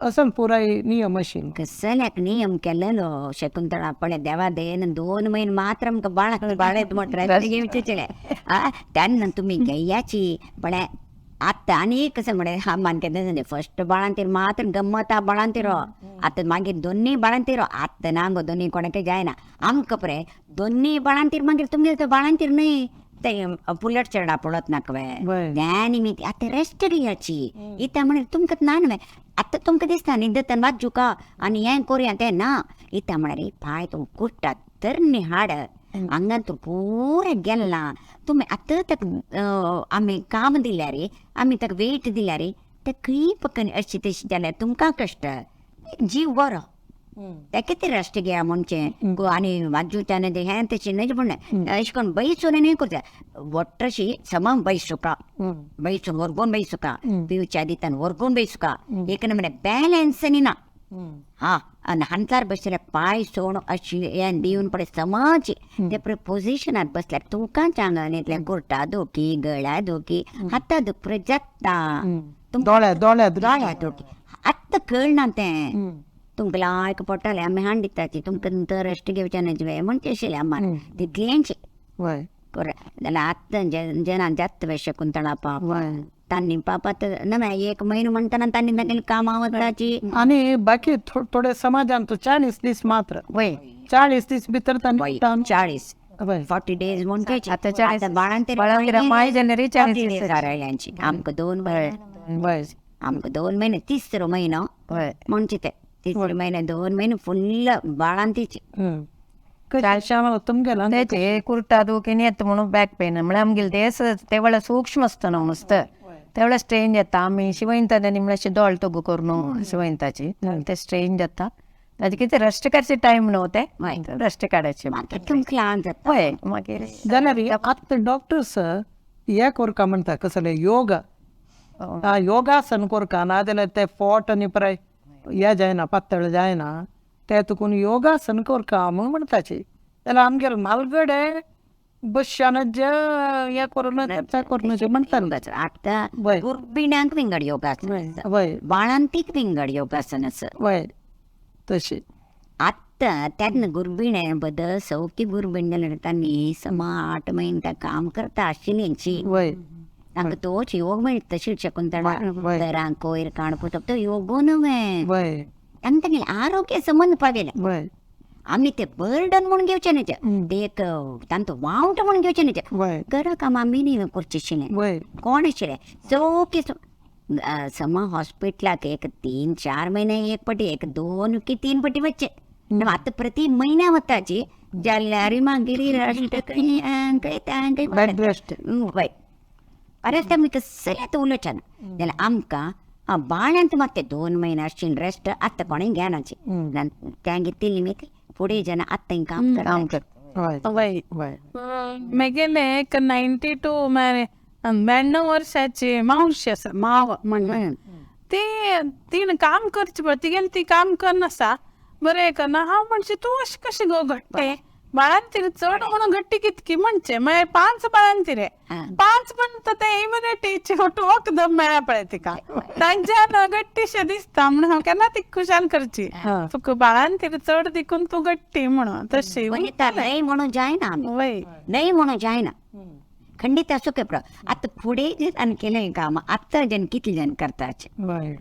S1: असल पुराय नियम आशिल्लो.
S2: कसल्याक नियम केलेलो शकुंतळा पळय देवा दयेन 2 महिने मात्र आमकां बाळेत म्हटल्यार विचारचेले तेन्ना तुमी घेयाची पळय आतां आनी कसं म्हणे हा मानके फस्ट बाळांतीर मात्र गम्मत आ बाळांतिरो आतां मागीर दोनी बाळांतिरो आतां ना गो दोनी कोणाक जायना आमकां पळय दोनी बाळांतीर मागीर तुमगे तो बाळांतीर न्हय ते पुलट चेडा पळत नाकवे त्या निमित्त आतां रेस्ट घेयाची इता म्हळ्यार तुमकां ना न्हय आतां तुमकां दिसता न्ही दत्तन वाजूका आनी हें करुया तें ना इता म्हळ्यार पांय तूं कुट्टात तर न्ही हाड हांगा तूं पुरें गेल्ला तुमी आतां ताका आमी काम दिल्यार आमी ताका वेट दिल्यार तें खंय पक्कन अशी तशी जाल्यार तुमकां कश्ट जीव बरो ते कितें रेस्ट घेया म्हणचें आनी वाजूच्यान हें तशें न्हय पूण अशें करून बैसून न्हय करता वट्टशी समान बैसुका बैसून वर्गून बैसुका पिवच्या दितान वर्गून बैसुका एक म्हळ्यार बॅलन्स न्ही ना हा आनी हांतलार बसल्यार पांय सोण अशी हें दिवन पळय समाची ते पळय पोजिशनार बसल्यार तुमकां चांगलेंतल्यान कुर्टा दुखी गळ्या दुखी हाता दुख पळय जाता
S1: दोळ्या
S2: दुखी आतां कळना तें तुमकां लायक पडटालें आमी हाड दिताची तुमकां तर रेस्ट घेवचें न्हय म्हणचे आशिल्लें आम्हाला तितलेंच बरें जाल्यार आतां जेन्ना जाता वे शकुंतळा पाप तांणी पाप आतां ना 1 म्हयनो म्हणटना तांणी तांगेली कामां वताची
S1: आनी बाकी थोडे समाजान तो 40 दीस मात्र
S2: वय
S1: 40 दीस भितर तांणी
S2: 40 40 days म्हणटाची
S3: आतां
S2: बाळांतीर
S3: माय जनरी 40
S2: दीस रायल्यांची आमकां 2 म्हयने आमकां 2 म्हयने 3रो म्हयनो म्हणचे ते 3 महिने 2 महिने फुल्ल बाळांतीची
S1: श्यामला तुमगेला
S3: तेचे कुर्ता दुखीन येता म्हणून बॅक पेन म्हळ्यार आमगेले ते वेळा सूक्ष्म आसता न्हू नुस्तें ते वेळा स्ट्रेन जाता आमी शिवयता तेन्ना म्हळ्यार अशें दोळ तोगो करून शिवयताची ते स्ट्रेन जाता ताजे कितें रेस्ट करचे टायम न्हू ते रेस्ट काडचे
S2: तुमकां जाता
S3: हय मागीर
S1: जाल्यार आतां डॉक्टर्स हे कोरका म्हणटा कसले योगा योगासन कोरका नाजाल्यार ते फोट आनी पराय हे जायना पातळ जायना ते तुकून योगासन कोरका म्हूण म्हणटाची जाल्यार आमगेर म्हालगडे बसशानच हे करून ते करून म्हणटात
S2: आतां गुरबिण्यांक विंगड योगासन
S1: वय
S2: बाळांतीक विंगड योगासन आसा
S1: वय तशी
S2: आतां तेन्ना गुरबिण्या बद्दल सौकी गुरबिण जाल्यार तांणी 8 म्हयने काम करता आशिल्लींची
S1: वय
S2: तांकां तोच योग मेळटा तशी शकुंतळा घरांक कोयर काणपूर तो योगो न्हय
S1: वय
S2: आनी तांगेलें आरोग्य संबंद पाविल्लें
S1: वय
S2: आमी ते बर्डन म्हूण घेवचें न्हय ते एक तांचो वावट म्हूण घेवचें न्हय
S1: वय
S2: घरा काम आमी न्ही करचें आशिल्लें
S1: वय
S2: कोण आशिल्लें चौकी समा हॉस्पिटलाक 3-4 म्हयने एक पाटी 2 की 3 पाटी वचचें आतां प्रति म्हयन्या वताची जाल्यार मागीर
S1: बेड रेस्ट
S2: वय परत आमी कसलें उलोवचें ना जाल्यार आमकां बाळ्यांत मात ते 2 म्हयने आशिल्लें रेस्ट आतां कोणें घेनाची तें घेतिल्ली निमित्त फुडें जेन्ना आतां काम करता
S1: वय वय
S4: मेगेले एक 92 म्हळ्यार 92 वर्साची मावशी आसा माव म्हणून तीन काम करची पळय तिगेन ती काम करनासा बरें करना हांव म्हणचे तूं अशें कशें गो घट्टे बाळांतीर चड म्हणून घट्टी कितकी म्हणचे म्हळ्यार 5 बाळांतीर 5 म्हणटा ते इम्युनिटीचे वखद मेळ्ळा पळय तिका तांच्यान घट्टीशें दिसता म्हणून हांव केन्ना ती खुशाल करची तुका बाळांतीर चड देखून तूं घट्टी म्हणून तशी
S2: न्हय म्हणून जायना आमी
S4: वय
S2: न्हय म्हणून जायना खंडीत आसूं के आतां फुडें जे ताणें केलें काम आतां जन कितले जन करताचे
S1: वय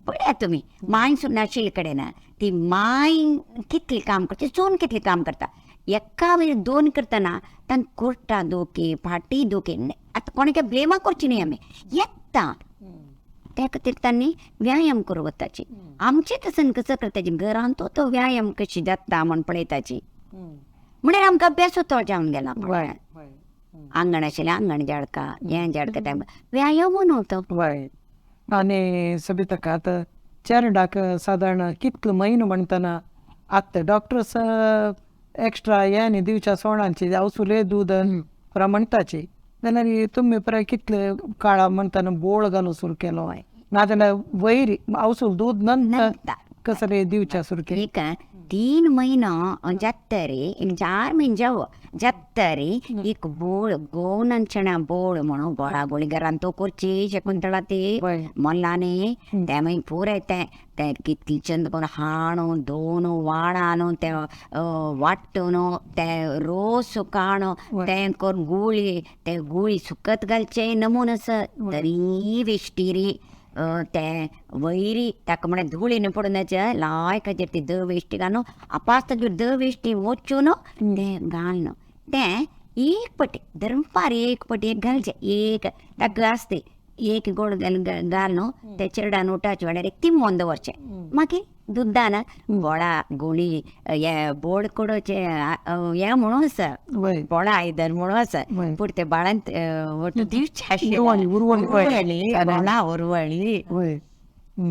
S2: पळया तुमी माय सुद्दां आशिल्ले कडेन ती माय कितलें काम करता चोन कितलें काम करता एका वेळ 2 करतना तांकां कुर्टा दुखी फाटी दुखी आतां कोणाक ब्लेमा करची न्ही आमी येता त्या खातीर तांणी व्यायाम करूं वताची आमचे तसन कसो करताची घरान तो व्यायाम कशी जाता म्हण पळयताची म्हळ्यार आमकां अभ्यास तो जावन गेला आंगण आशिल्लें आंगण झाडका हें झाडका व्यायाम नव्हतो
S1: वय आनी सबिता आतां चेरडाक सादारण कितलो म्हयनो म्हणटना आतां डॉक्टर्स एक्स्ट्रा हे न्ही दिवच्या सोणांची औसुले दूद म्हणटाची जाल्यार तुमी पळय कितले काळा म्हणटना बोळ घालून सुरू केलो नाजाल्यार वयर औसूल दूद नंतर कसले दिवच्या सुरके
S2: एक 3 महिना जातरी 4 महिने जाव जातरी एक बोळ गोनंचणा बोळ म्हणून बोळा गोळी घरान तो करची शकुंतळा ती मल्लाने त्या मागीर पुराय ते कितलीचंद कोण हाणून धुवन वाळान ते वाट्टून ते रोस काणो ते करून गुळी ते गुळी सुकत घालचे नमून आसा तरी वेश्टिरी ते वैरी ताका म्हळ्यार धुळीन पडूनाच्या लायकाचेर ती द वेश्टी घालून आपास ताजेर द वेश्टी वचून ते घालून ते एक पटी दरपार एक पटी एक घालचे एक ताका आसते एक गोड घालून ते चेरडान उठाचे वाड्यार एक तिमोन दवरचे मागीर दुदान बोळा गुळी हे बोड कडोचे हे म्हणून आसा बोळा आयदन म्हणून आसा पूण ते बाळान दिवचे बोळा उरवळी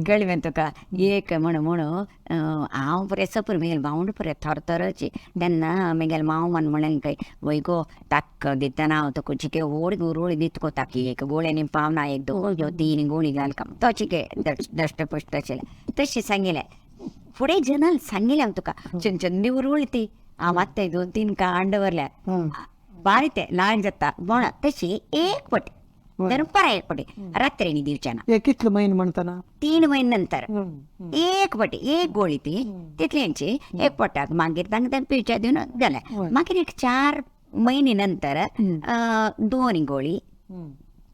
S2: कळ्ळें तुका एक म्हणून हांव बरें सपर म्हगेल भावंड बरें थरथरची तेन्ना म्हगेल मांवान म्हणलें खंय वय गो ताक दितना हांव तुका चिके व्हड गुरवळी दित गो ताका एक गोळ्यांनी पावना एक 2-3 गोळी घाल काम तो चिके दश्ट पश्ट आशिल्लें तशें सांगिल्लें फुडें जनाल सांगिल्लें हांव तुका चंदी उरवळी ती हांव आतां 2-3 कांड व्हरल्या बारी ते ल्हान जाता म्हणून तशी एक पटी दनपार एक पटी रात्रेनी दिवच्या
S1: कितले महिने म्हणताना
S2: 3 महिने नंतर एक पटी एक गोळी ती तितल्यांची एक पटाक मागीर तांकां पिवच्या दिवन जालें मागीर एक 4 महिने नंतर 2 गोळी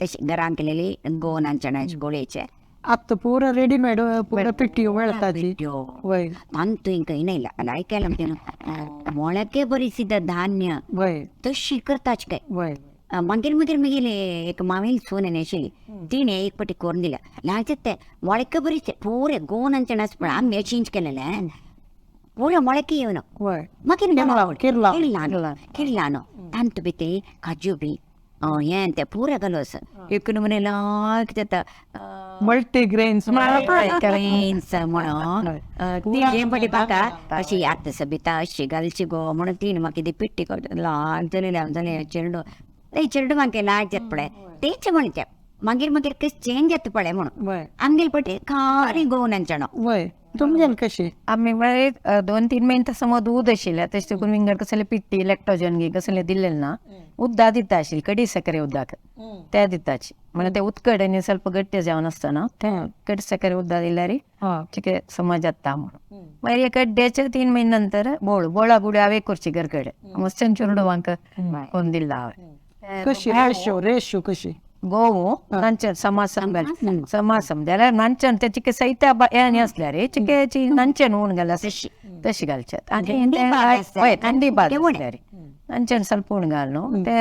S2: तशी घरान केलेली गोनांचणाची गोळयेचे
S1: आता पूरा रेडीमेड पूरा पिट्टी मेळटाची
S2: तांतू इंका ಇಲ್ಲ लायकेला ಮೊಳಕೆ ಬರಿಸಿದ ಧಾನ್ಯ तशी करताच काय मागीर मागीर म्हगेली एक मावेली सोन आशिल्ली तिणें एक पटी करून दिल्या लायचे ते ಮೊಳಕೆ बरीचे पुरे गोनांचण आसपण आमी चेंज केलेलें पुरे ಮೊಳಕೆ येवन मागीर किरलानो तांतू बी ते काजू बी हें तें पुरे घालूस एक नमुने लायक जाता
S1: मल्टीग्रेन्स
S2: ग्रेन्स म्हणून तीन पटी म्हाका अशी आतां सबिता अशी घालची गो म्हणून तीन म्हाका ती पिट्टी लायक जालें चेरडो ते चेरडो म्हाका लायक जाता पळय तेच म्हणचे मागीर मागीर कशें चेंज जाता पळय म्हणून आमगेल पटी खारी गोवनांचणो
S1: तुमगेल कशी
S3: आमी म्हळ्यार 2-3 महिने तसं मग दूध आशिल्लें तशें करून विंगड कसले पिट्टी लॅक्टोजन घे कसले दिल्लें ना उद्दा दिता आशिल्ली कडी सकरे उद्दाक ते दिताची म्हणजे ते उदकड आनी ಸ್ವಲ್ಪ गट्टी जावन आसतना ते कडी सकरे उद्दा दिल्यार चिके समज जाता म्हणून मागीर एक गड्ड्याचे 3 महिने नंतर बोळा गुडी हांवें करची घर कडेन मस्त चुरडो म्हाका कोण दिला हांवें
S1: कशी रेशो कशी
S3: गोवू ನಂಚನ್ ಸಮಾಸಂ जाल्यार ನಂಚನ್ ते चिके सैत्या हें आसल्यार चिकेची ನಂಚನ್ उण घाल तशी घालचेत आनी हय थंडी भात आसल्यार ನಂಚನ್ ಸ್ವಲ್ಪ उण घाल न्हू ते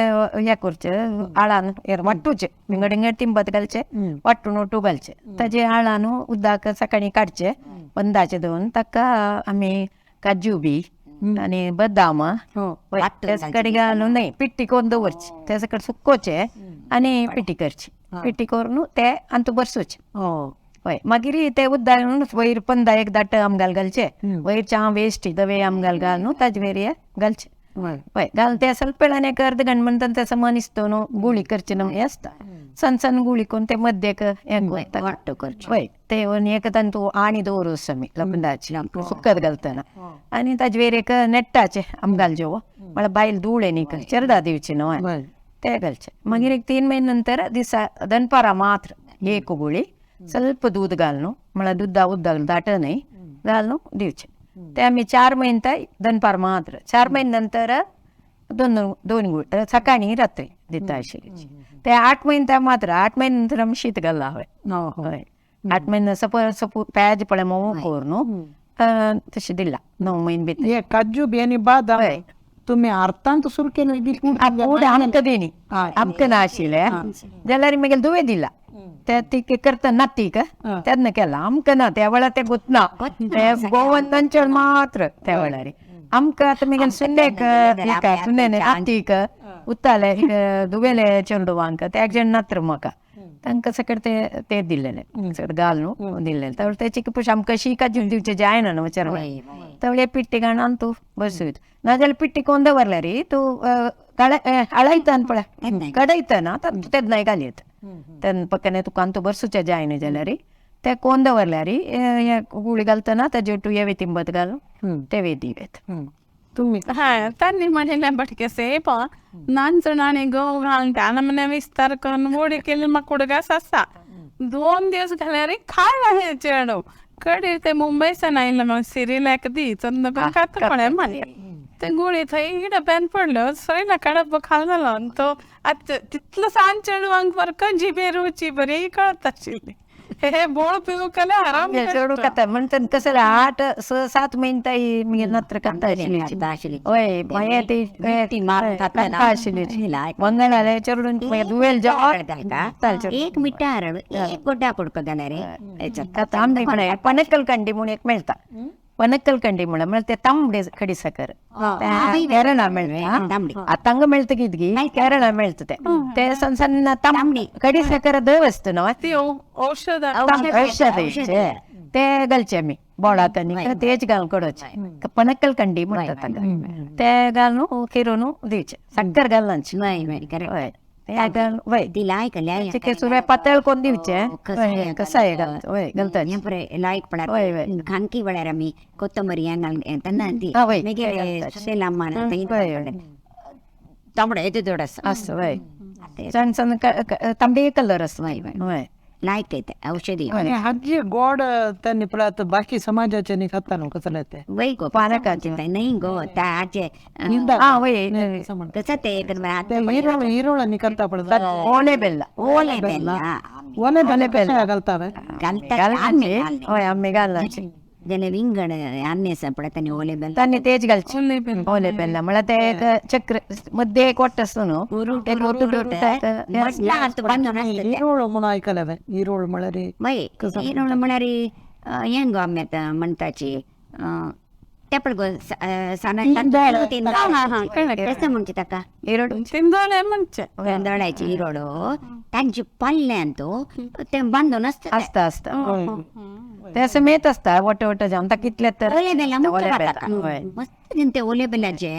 S3: हें करचें आळान वाट्टूचे विंगड विंगड तिंबत घालचे वाट्टून ओटू घालचे ताजे आळान उदक सकाळी काडचे बंदाचे दवरून ताका आमी काजू बी आनी बदाम तेच कಡೆ घालून न्हय पिट्टी करून दवरची ते सकट सुकोवचे आनी पिट्टी करची पिट्टी करून ते अंतू बरसूचे हय मागीर ते उद्दान वयर 15 दाट आमगाल घालचे वयर चा वेस्ट दवे आमगाल घाल न्हू ताजे वयर घालचे हय घाल ते ಸ್ವಲ್ಪ वेळान एक अर्द घंट म्हणटा तसं मनिस्तो न्हू गुळी करची न्हू हें आसता सण सण गुळी करून ते मध्येक हें वाट्टो करचे हय ते एक तांतू आणी दवरूस आमी लपंदाची सुकत घालतना आनी ताजे वयर एक नेट्टाचे आमगाल जेवो म्हळ्यार बायल धूळ न्ही चेरडा दिवची न्हू ते घालचे मागीर एक 3 महिने नंतर दिसा दनपारां मात्र एक गुळी ಸ್ವಲ್ಪ दूद घाल न्हू म्हळ्यार दुदा उदक दाट न्हय घाल न्हू दिवचे ते आमी 4 महिने ताय दनपार मात्र 4 महिने नंतर 2 गुळी सकाळी रात्री दिता आशिल्ली ते 8 महिने ताय मात्र 8 महिने नंतर आमी शीत घालला हय 8 महिने सपोज प्याज पळय मोव कोर न्हू तशें दिला 9 महिने भितर
S1: हे काजू बी आनी बदाम तुम्ही अर्थांत सुरू केलं
S3: फुडें आमकां दिनी आमकां ना आशिल्लें जाल्यार मागीर दुवे दिला ते ती करता नातीक तेन्ना केला आमकां ना त्या वेळार ते गुतना ते गोवंदांचें मात्र त्या वेळार आमकां आतां मागीर सुन्नेक सुन्ने नातीक उताले दुवेले चेडवांक ते एक जाण नात्र म्हाका तांकां सकट ते दिल्लेले सकट घाल न्हू दिल्लेले त्यावेळेर तेची पयशे आमकां अशी काजू दिवचे जायना न्हू विचार त्यावेळेर पिट्टी घालून तूं बसयत नाजाल्यार पिट्टी कोण दवरल्यार तूं आळयता पळय कडयतना तेन्ना घालयत तेन्ना पक्कने तुका तूं बरसूचें जायना जाल्यार ते कोण दवरल्या रे गुळी घालतना ताजे टू येवे तिंबत घालून ते दिवेत.
S1: तुम्ही
S4: त्यांनी म्हणले बटकेसे पण नांचं नाणे गहू घालून त्याला म्हणे विस्तार करून गोडी केली मग कुडगा ससा 2 दिवस घाल्या रे खायला हे चेडो कडे ते मुंबईचं नाही मग सिरियल दी चंद पण खात पण म्हणे ते गोळी थंय डब्यान पडलं सगळ्या कडब खाल झालं तो आता तिथलं सांग चेडू अंग बरं जिबे रुची बरी कळत आशिल्ली हे बोळ पिऊ कले आराम
S3: चेडू कथा म्हणतात कसं 8-7 मिनिटं मी नत्र कथा
S2: आशिल्ली
S3: होय माया ती मंगळाला चेडून दुवेल
S2: एक मिठार एक गोड्डा पडको रे
S3: कथा आमने पण पनक्कल कंडी म्हणून एक मिळता पनक्कल कंडी म्हणून ते तांबडे खडी साखर केरळा मिळते ತಂಗ मिळतं कितगी केरळा मिळतं ते सಣ್ಣ तांबडी खडी साखर दव असतं ना
S4: ती औषध
S3: औषध ते घालचे आम्ही बोळाकनी तेच घालून कडोचे पनक्कल कंडी म्हणतात ते घालून किरून दिवचे साखर घालूनची सुरवाय पातळ कोण दिवचे कसं आहे घालतात
S2: लायक पडा खानकी बळ्यार आम्ही कोथंबरी तांबडे येते थोडस
S3: असं वय सण सण तांबडी कलर असतो वय
S2: लायक येते औषधी
S1: हजी गोड त्यांनी पळत बाकी समाजाचे नाही खाता ना कसं नाही ते
S2: वय गो पानकाचे नाही गो त्याचे कसं ते
S1: हिरोळनी करता पडत
S3: ओले बेल्ला
S2: ओले बेल्ला
S1: ओले बेल्ला घालतावे
S3: होय आम्ही घालायचे
S2: जने विंगड अन्य पडताने ओले बेल
S3: त्यांनी तेच घालचे ओले बेल्ला मला ते एक चक्र मध्ये एक वाट असतो ना
S1: हिरोळ म्हणून ऐकलं हिरोळ म्हणारे
S2: म्हणारी ಹೆಂಗೋ ಅಮ್ಮೆ म्हणताची तेपळ गो ಮುಂಚೆ ತಕ್ಕ
S3: ಈರೋಡು
S4: ತಿಂದೋಳೆ ಮುಂಚೆ
S2: ದೊಳಾಯ್ಚಿ ಈರೋಡು त्यांची पल्ले अंतू ते बांधून
S3: असता ते असं मेत असता वट वट जाऊन कितले तर
S2: ओले बेला मस्त ते ओले बेलाचे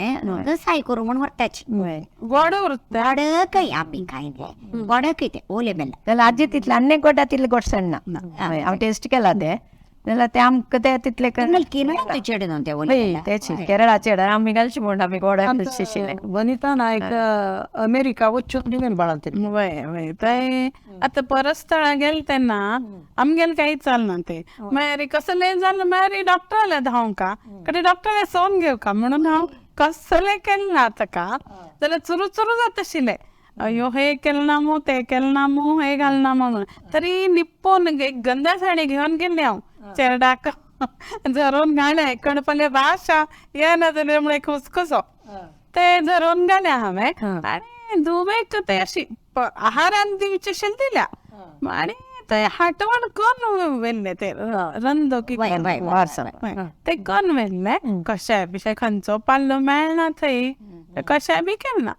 S2: साय करू म्हणून वरताची
S4: गोड वृत्त
S2: गोड काही आम्ही खायले गोड काही ते ओले बेला
S3: त्याला आजी तिथलं अनेक गोटा तिथले गोट सಣ್ಣ आम्ही टेस्ट केला ते त्याला ते आमक ते तिथले
S2: चेड
S3: त्याची केरळा चेड आम्ही घालची म्हणून आम्ही गोडा शिशिले
S1: वनिता नायक अमेरिका वचून निघेन बाळा
S4: वय वय ते आता परस्थळा गेलते ना आमगेल काही चालना ते मारी कसं लय झालं मारी डॉक्टरला धाव का कडे डॉक्टरला सोन घेऊ का म्हणून हांव कसले केलं आता का त्याला चुरू चुरू जात शिले अयो हे केलं नामो ते केलं नामो हे घाल ना म्हणून तरी निप्पोन एक गंदा साडी घेऊन गेले हांव चेरडाक झरोन घाले कणपले भाषा येमुळे खुसखुसो ते झरोन घाले हांवें आणि दुबेक ते अशी आहारान दिवचे शिल दिल्या आणि ते हाटवण कोण वेल्ले ते रंदो की ते कोण वेल्ले कशाय बिशाय खंयचो पाल्लो मेळना थंय कशाय बी केलना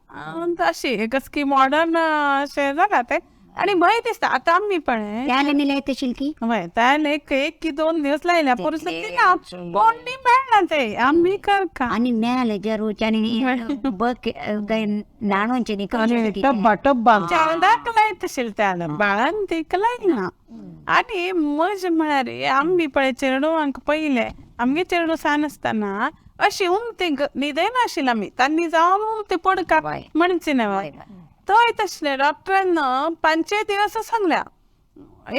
S4: अशी कसकी मॉडर्न अशें जाला ते आणि भय दिसता आता आम्ही पण
S2: शिल्की
S4: त्याला एक 2 दिवस लायल्या परिस्थिती कोणी मेळना ते आम्ही कर का
S2: आणि मेळले जरूर बक नाणोंचे
S1: टब्बा टब्बा
S4: चेरडाक लायत शिल त्याला बाळान तीक लायना आणि मज म्हणारे आम्ही पळय चेडवांक पहिले आमगे चेडू सान असताना अशी उमती न्हिदय नाशिल आम्ही त्यांनी जाऊन ते पडका म्हणचे ना थंय तसले डॉक्टरान 5 दिवस सांगल्या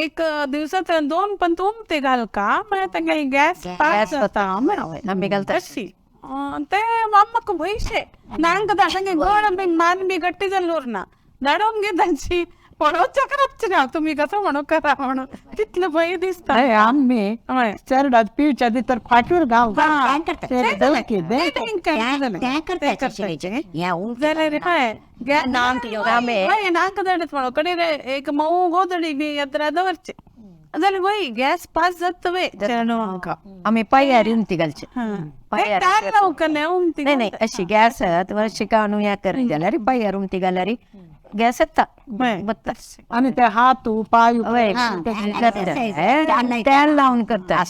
S4: एक दिवसात 2 पण उमते घाल का म्हळ्यार तांगे गॅस पास जाता
S3: आम्ही घालता
S4: अशी ते अम्माक भयशे नांक तांगे गोड बी मान बी गट्टी जाल्लोर ना धाडून घे तांची पळोवच्या करपचे ना तुम्ही कसं म्हणू करा म्हणून तितलं भय दिसता
S1: आम्ही चेरडात पिवच्या तर फाटूर गाव नाक धाडत म्हणू कडे एक मऊ गोदडी बी यात्रा दवरचे जाल्यार वय गॅस पास जात वे चेडवांका
S3: आम्ही पायार उमती घालचे नाही अशी गॅस वर्षिका या कर जाल्यार पायार उमती घाल्यार गॅस येता
S1: आणि ते हात पाय
S3: तेल लावून करता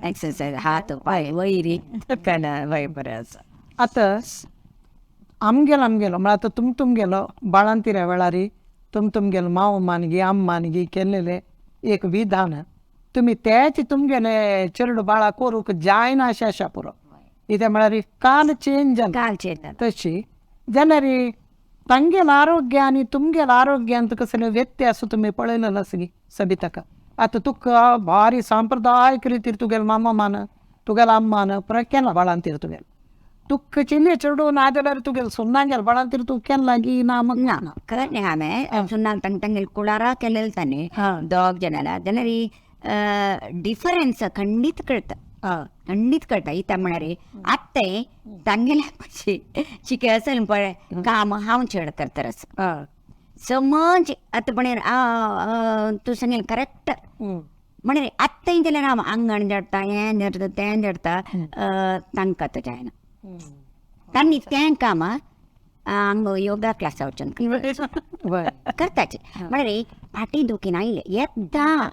S2: एक्सरसाइज हात पाय वैरी वय बरें
S1: आता आमगेलो म्हळ्यार आता तुम गेलो बाळांतिऱ्या वेळारी तुम गेलो माव मानगी आम मानगी केलेले एक विधान तुम्ही त्याची तुमगेले चेडू बाळा करूक जायना अशें आसा पुरो कित्याक म्हळ्यार काल चेंज जाला
S2: कालचे येतात.
S1: तशी जाल्यार तांगेल आरोग्य आनी तुमगेल आरोग्यांत कसले व्यत्यास तुम्ही पळयलेलो आसली सबिताका. आतां तुका भारी सांप्रदायिक रितीर तुगेल मामा मान तुगेल अम्मा मान पुरो केन्ना बाळांतीर तुगेल तुका चिल्ले चेडू ना जाल्यार तुगेल सुन्नांगेल बाळांतीर तूं केन्ना गी ना मग
S2: ना खरं हांवें सुनाक तांगेल कुळारा केलेलं ताणें दोग जनाला जाल्यार डिफरन्स खंडीत कळटा खंडीत कळटा इता म्हळ्यार आत्ते तांगेल्या पयशी शिके असेल पळय काम हांव चड करतरस समज आतां म्हळ्यार तूं सांगेल करेक्ट म्हळ्यार आत्ताय जाल्यार हांव आंगण झडटा हें झडटा तें झडटा तांकां आतां जायना तांणी तें काम हांव योगा क्लासा वचून करताचे म्हळ्यार फाटी दुखीन आयले येतना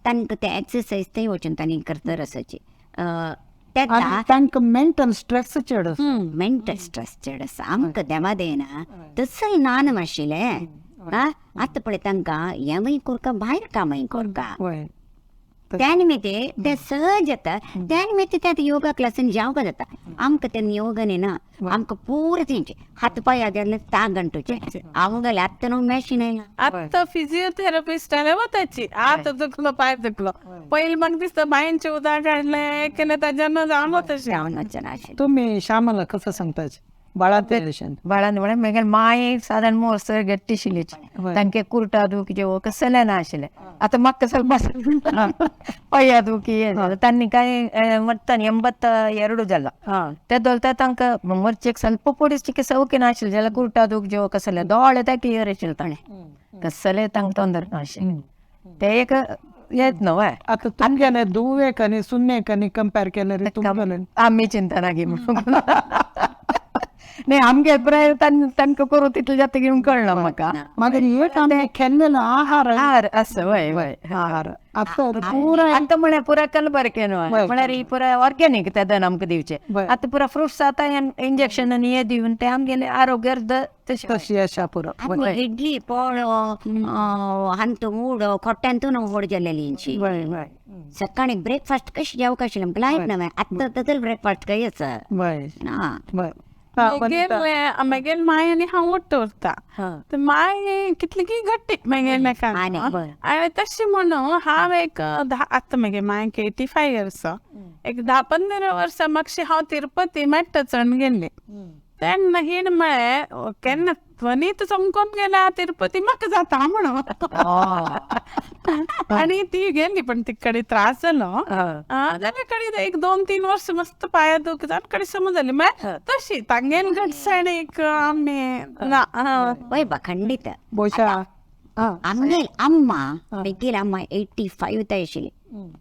S2: तांकां ते एक्सरसायज थंय वचून तांणी करतर आसाची
S1: तांकां मेंटल स्ट्रेस चड
S2: मेंटल स्ट्रेस चड आसा आमकां देवा देना तसंय नान आशिल्लें आतां पळय तांकां हेंवूय कोरका भायर कामय कोरका त्या निमित्ते ते सहज जाता त्या निमित्ते ते योगा क्लासीन जावंक जाता आमकां ते योगा न्ही ना आमकां पुरो तेंचे हात पांय आदारले ता घंटोचे आवंगले आत्तां न्हू मॅशीन आयला
S4: आता फिजिओथेरपिस्ट आले वताची आता दुखलो पाय दुखलो पयलीं म्हाका दिसता बायांचे उदक काडलें केन्ना ताच्यान जावन वताशें
S2: जावन वचना अशें
S1: तुम्ही श्यामला कसं सांगताच बाळांत
S3: बाळान म्हळ्यार म्हगेल माय सादारण मोर गट्टी आशिल्लीच तांके कुर्टा दुख जेवो कसले ना आशिल्ले आतां म्हाका ಸ್ವಲ್ಪ पया दुखी हें जालें तांणी कांय मत्तान 82 जाला ते दोलता तांकां मर्चेक ಸ್ವಲ್ಪ पोडिस्टिके सवकीन आशिल्ले जाल्यार कुर्टा दूख जेवो कसले दोळे ते क्लियर आशिल्ले ताणें कसले तांकां तोंदर नाशिल्ले ते एक येत न्हू हय
S1: आता तुमगेले दुवेक आनी सुन्नेक आनी कंपेर केल्यार तुमगेले
S3: आमी चिंता ना गी म्हणून नाही आमगे पुराय तांकां करूं तितलें जाता की कळना म्हाका
S1: मागीर एक आमी केल्लेलो आहार
S3: असं वय वय
S1: आहार आतां पुरा
S3: आतां म्हळ्यार पुरा कलबर केलो म्हळ्यार ही पुरा ऑर्गेनीक ते दन आमकां दिवचे आतां पुरा फ्रुट्स आतां इंजेक्शन आनी हे दिवन ते आमगेले आरोग्यार
S1: तशी आसा पुरो
S2: इडली पोळो हंतू मूडो खोट्ट्यांतू व्हड जाल्लेली इंची सकाळी ब्रेकफास्ट कशी जेवक आशिल्लें आमकां लायक ना आतां तर ब्रेकफास्ट काही आसा ना
S4: मागेल माय आनी हांव वट्ट उरता माय कितली की घट्टी मागेल नाका आनी तशी म्हणून हांव एक आतां मागे मायक 85 इयर्स एक 10-15 वर्सां मातशी हांव तिरुपती मेट्ट चड गेल्लें तेन्ना हिण म्हळें केन्ना वनीत चमकोन गेल्या तिरुपती म्हाका जाता म्हणून आनी ती गेली पण ती कडेन त्रास जालो जाल्यार कडेन 1-2-3 वर्स मस्त पांयां दूख जावन कडेन समज जाली म्हळ्यार तशी तांगेन घटसाणीक आमी ना
S2: वय बा खंडीत
S1: बोशा
S2: आमगेल अम्मा बेगीर अम्मा 85 ताय आशिल्ली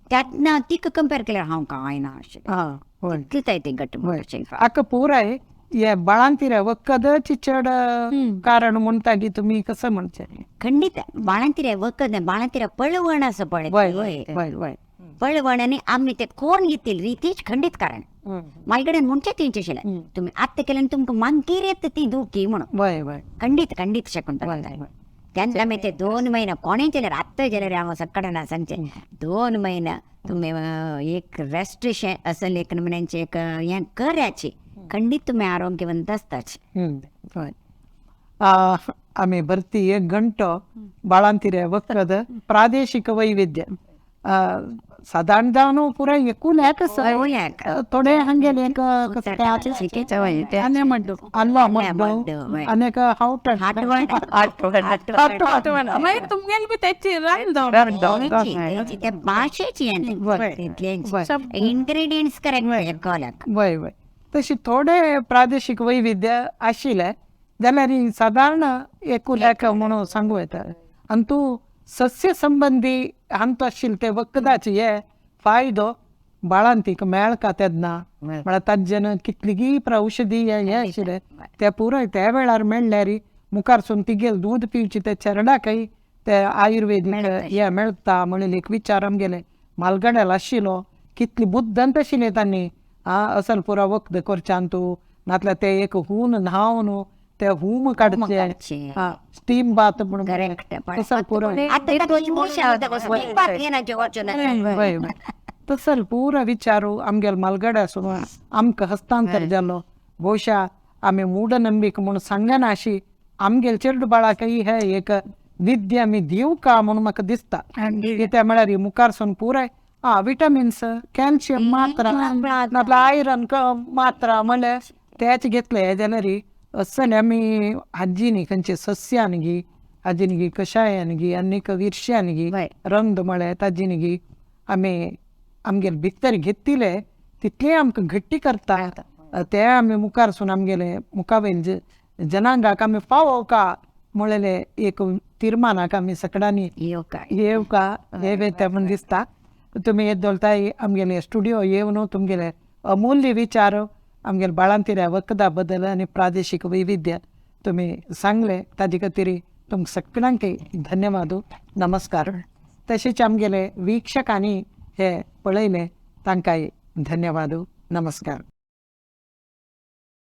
S2: त्यातना तिका कंपेर केल्यार हांव कांय ना आशिल्लें कितें ती घट
S1: आका पुराय हे बाळांतीर वखदची चड कारण म्हणटा की तुमी कसं म्हणचे
S2: खंडीत बाळांतीर वखद बाळांतीर पळवण आसा पळय पळवण आनी आमी ते कोण घेतील रितीच खंडीत कारण म्हाजे कडेन म्हणचे तेंचे आशिल्लें तुमी आत्तां केल्यार तुमकां मागीर येता ती दुखी म्हणून खंडीत शकुंतला तेन्ना आमी ते 2 महिने कोणें केल्यार आत्तां जाल्यार हांव सकाळना सांगचे 2 महिने तुमी एक रेस्ट्रिक्शन असेल एक नमुन्यांचे एक हें कराची खंडीत तुम्ही आरोग्यवंत आसताच
S1: आमी भरती 1 घंटो बाळांतीर वखद प्रादेशिक वैविध्य साधारण जावन पुरा एकूण थोडे हंगेले अनेक
S4: तुमगेल बी त्याची
S2: भाषेची इंग्रेडियंट्स करेक्ट
S1: वय वय तशी थोडे प्रादेशिक वैविध्य आशिल्ले जाल्यार साधारण एकूण एक म्हणून सांगू येता आनी तूं सस्य संबंधी हांत आशिल्ले ते वखदाचे हे फायदो बाळांतीक मेळका तेन्ना म्हळ्यार ताजेन कितलीगी औषधी हे आशिल्ले ते पुराय त्या वेळार मेळल्यार मुखारसून तिगेल दूध पिवची ते चेरडाकय ते आयुर्वेदीक हे मेळटा म्हणून एक विचार आमगेले म्हालगड्याल आशिल्लो कितली बुद्दंत आशिल्ले तांणी असल पुरा वखद करच्यान तूं नातल्यार ते एक हून न्हावन ते हूम काढचे
S2: काढचे.
S1: स्टीम बात म्हणून
S2: करेक्ट
S1: तसं पुरं वय तसं पुरा विचारू आमगेल मलगड असून आमक हस्तांतर जालो ಬಹುಶಃ आम्ही मूढनंबिक म्हणून सांगना अशी आमगेल चेडू बाळा काही हे एक विद्या आम्ही दिव का म्हणून म्हाका दिसता कित्याक म्हळ्यार ही मुखारसून पुराय विटामिन्स कॅल्शियम मात्रा नाजाल्यार आयरन मात्रा म्हणल्यार तेच घेतले जाल्यार असं आमी आजीनी खंयचे सस्यान गी आजीन गी कषायान गी आनीक विरश्यान गी रंग म्हळ्यार ताजीन गी आमी आमगेले भितर घेतिले तितले आमकां घट्टी करता ते आमी मुखारसून आमगेले मुखावेल जनांगाक आमी पावोवका म्हणलेले एक तीर्मानाक आमी सगळ्यांनी येवका हे वेता म्हण दिसता. तुमी येदोळताय आमगेले स्टुडिओ येवन तुमगेले अमूल्य विचार आमगेले बाळांतिऱ्या वखदा बद्दल आनी प्रादेशीक वैविध्य तुमी सांगले ताजे खातीर तुमकां सगळ्यांक धन्यवाद नमस्कार. तशेंच आमगेले वीक्षकांनी हे पळयले तांकांय धन्यवाद नमस्कार.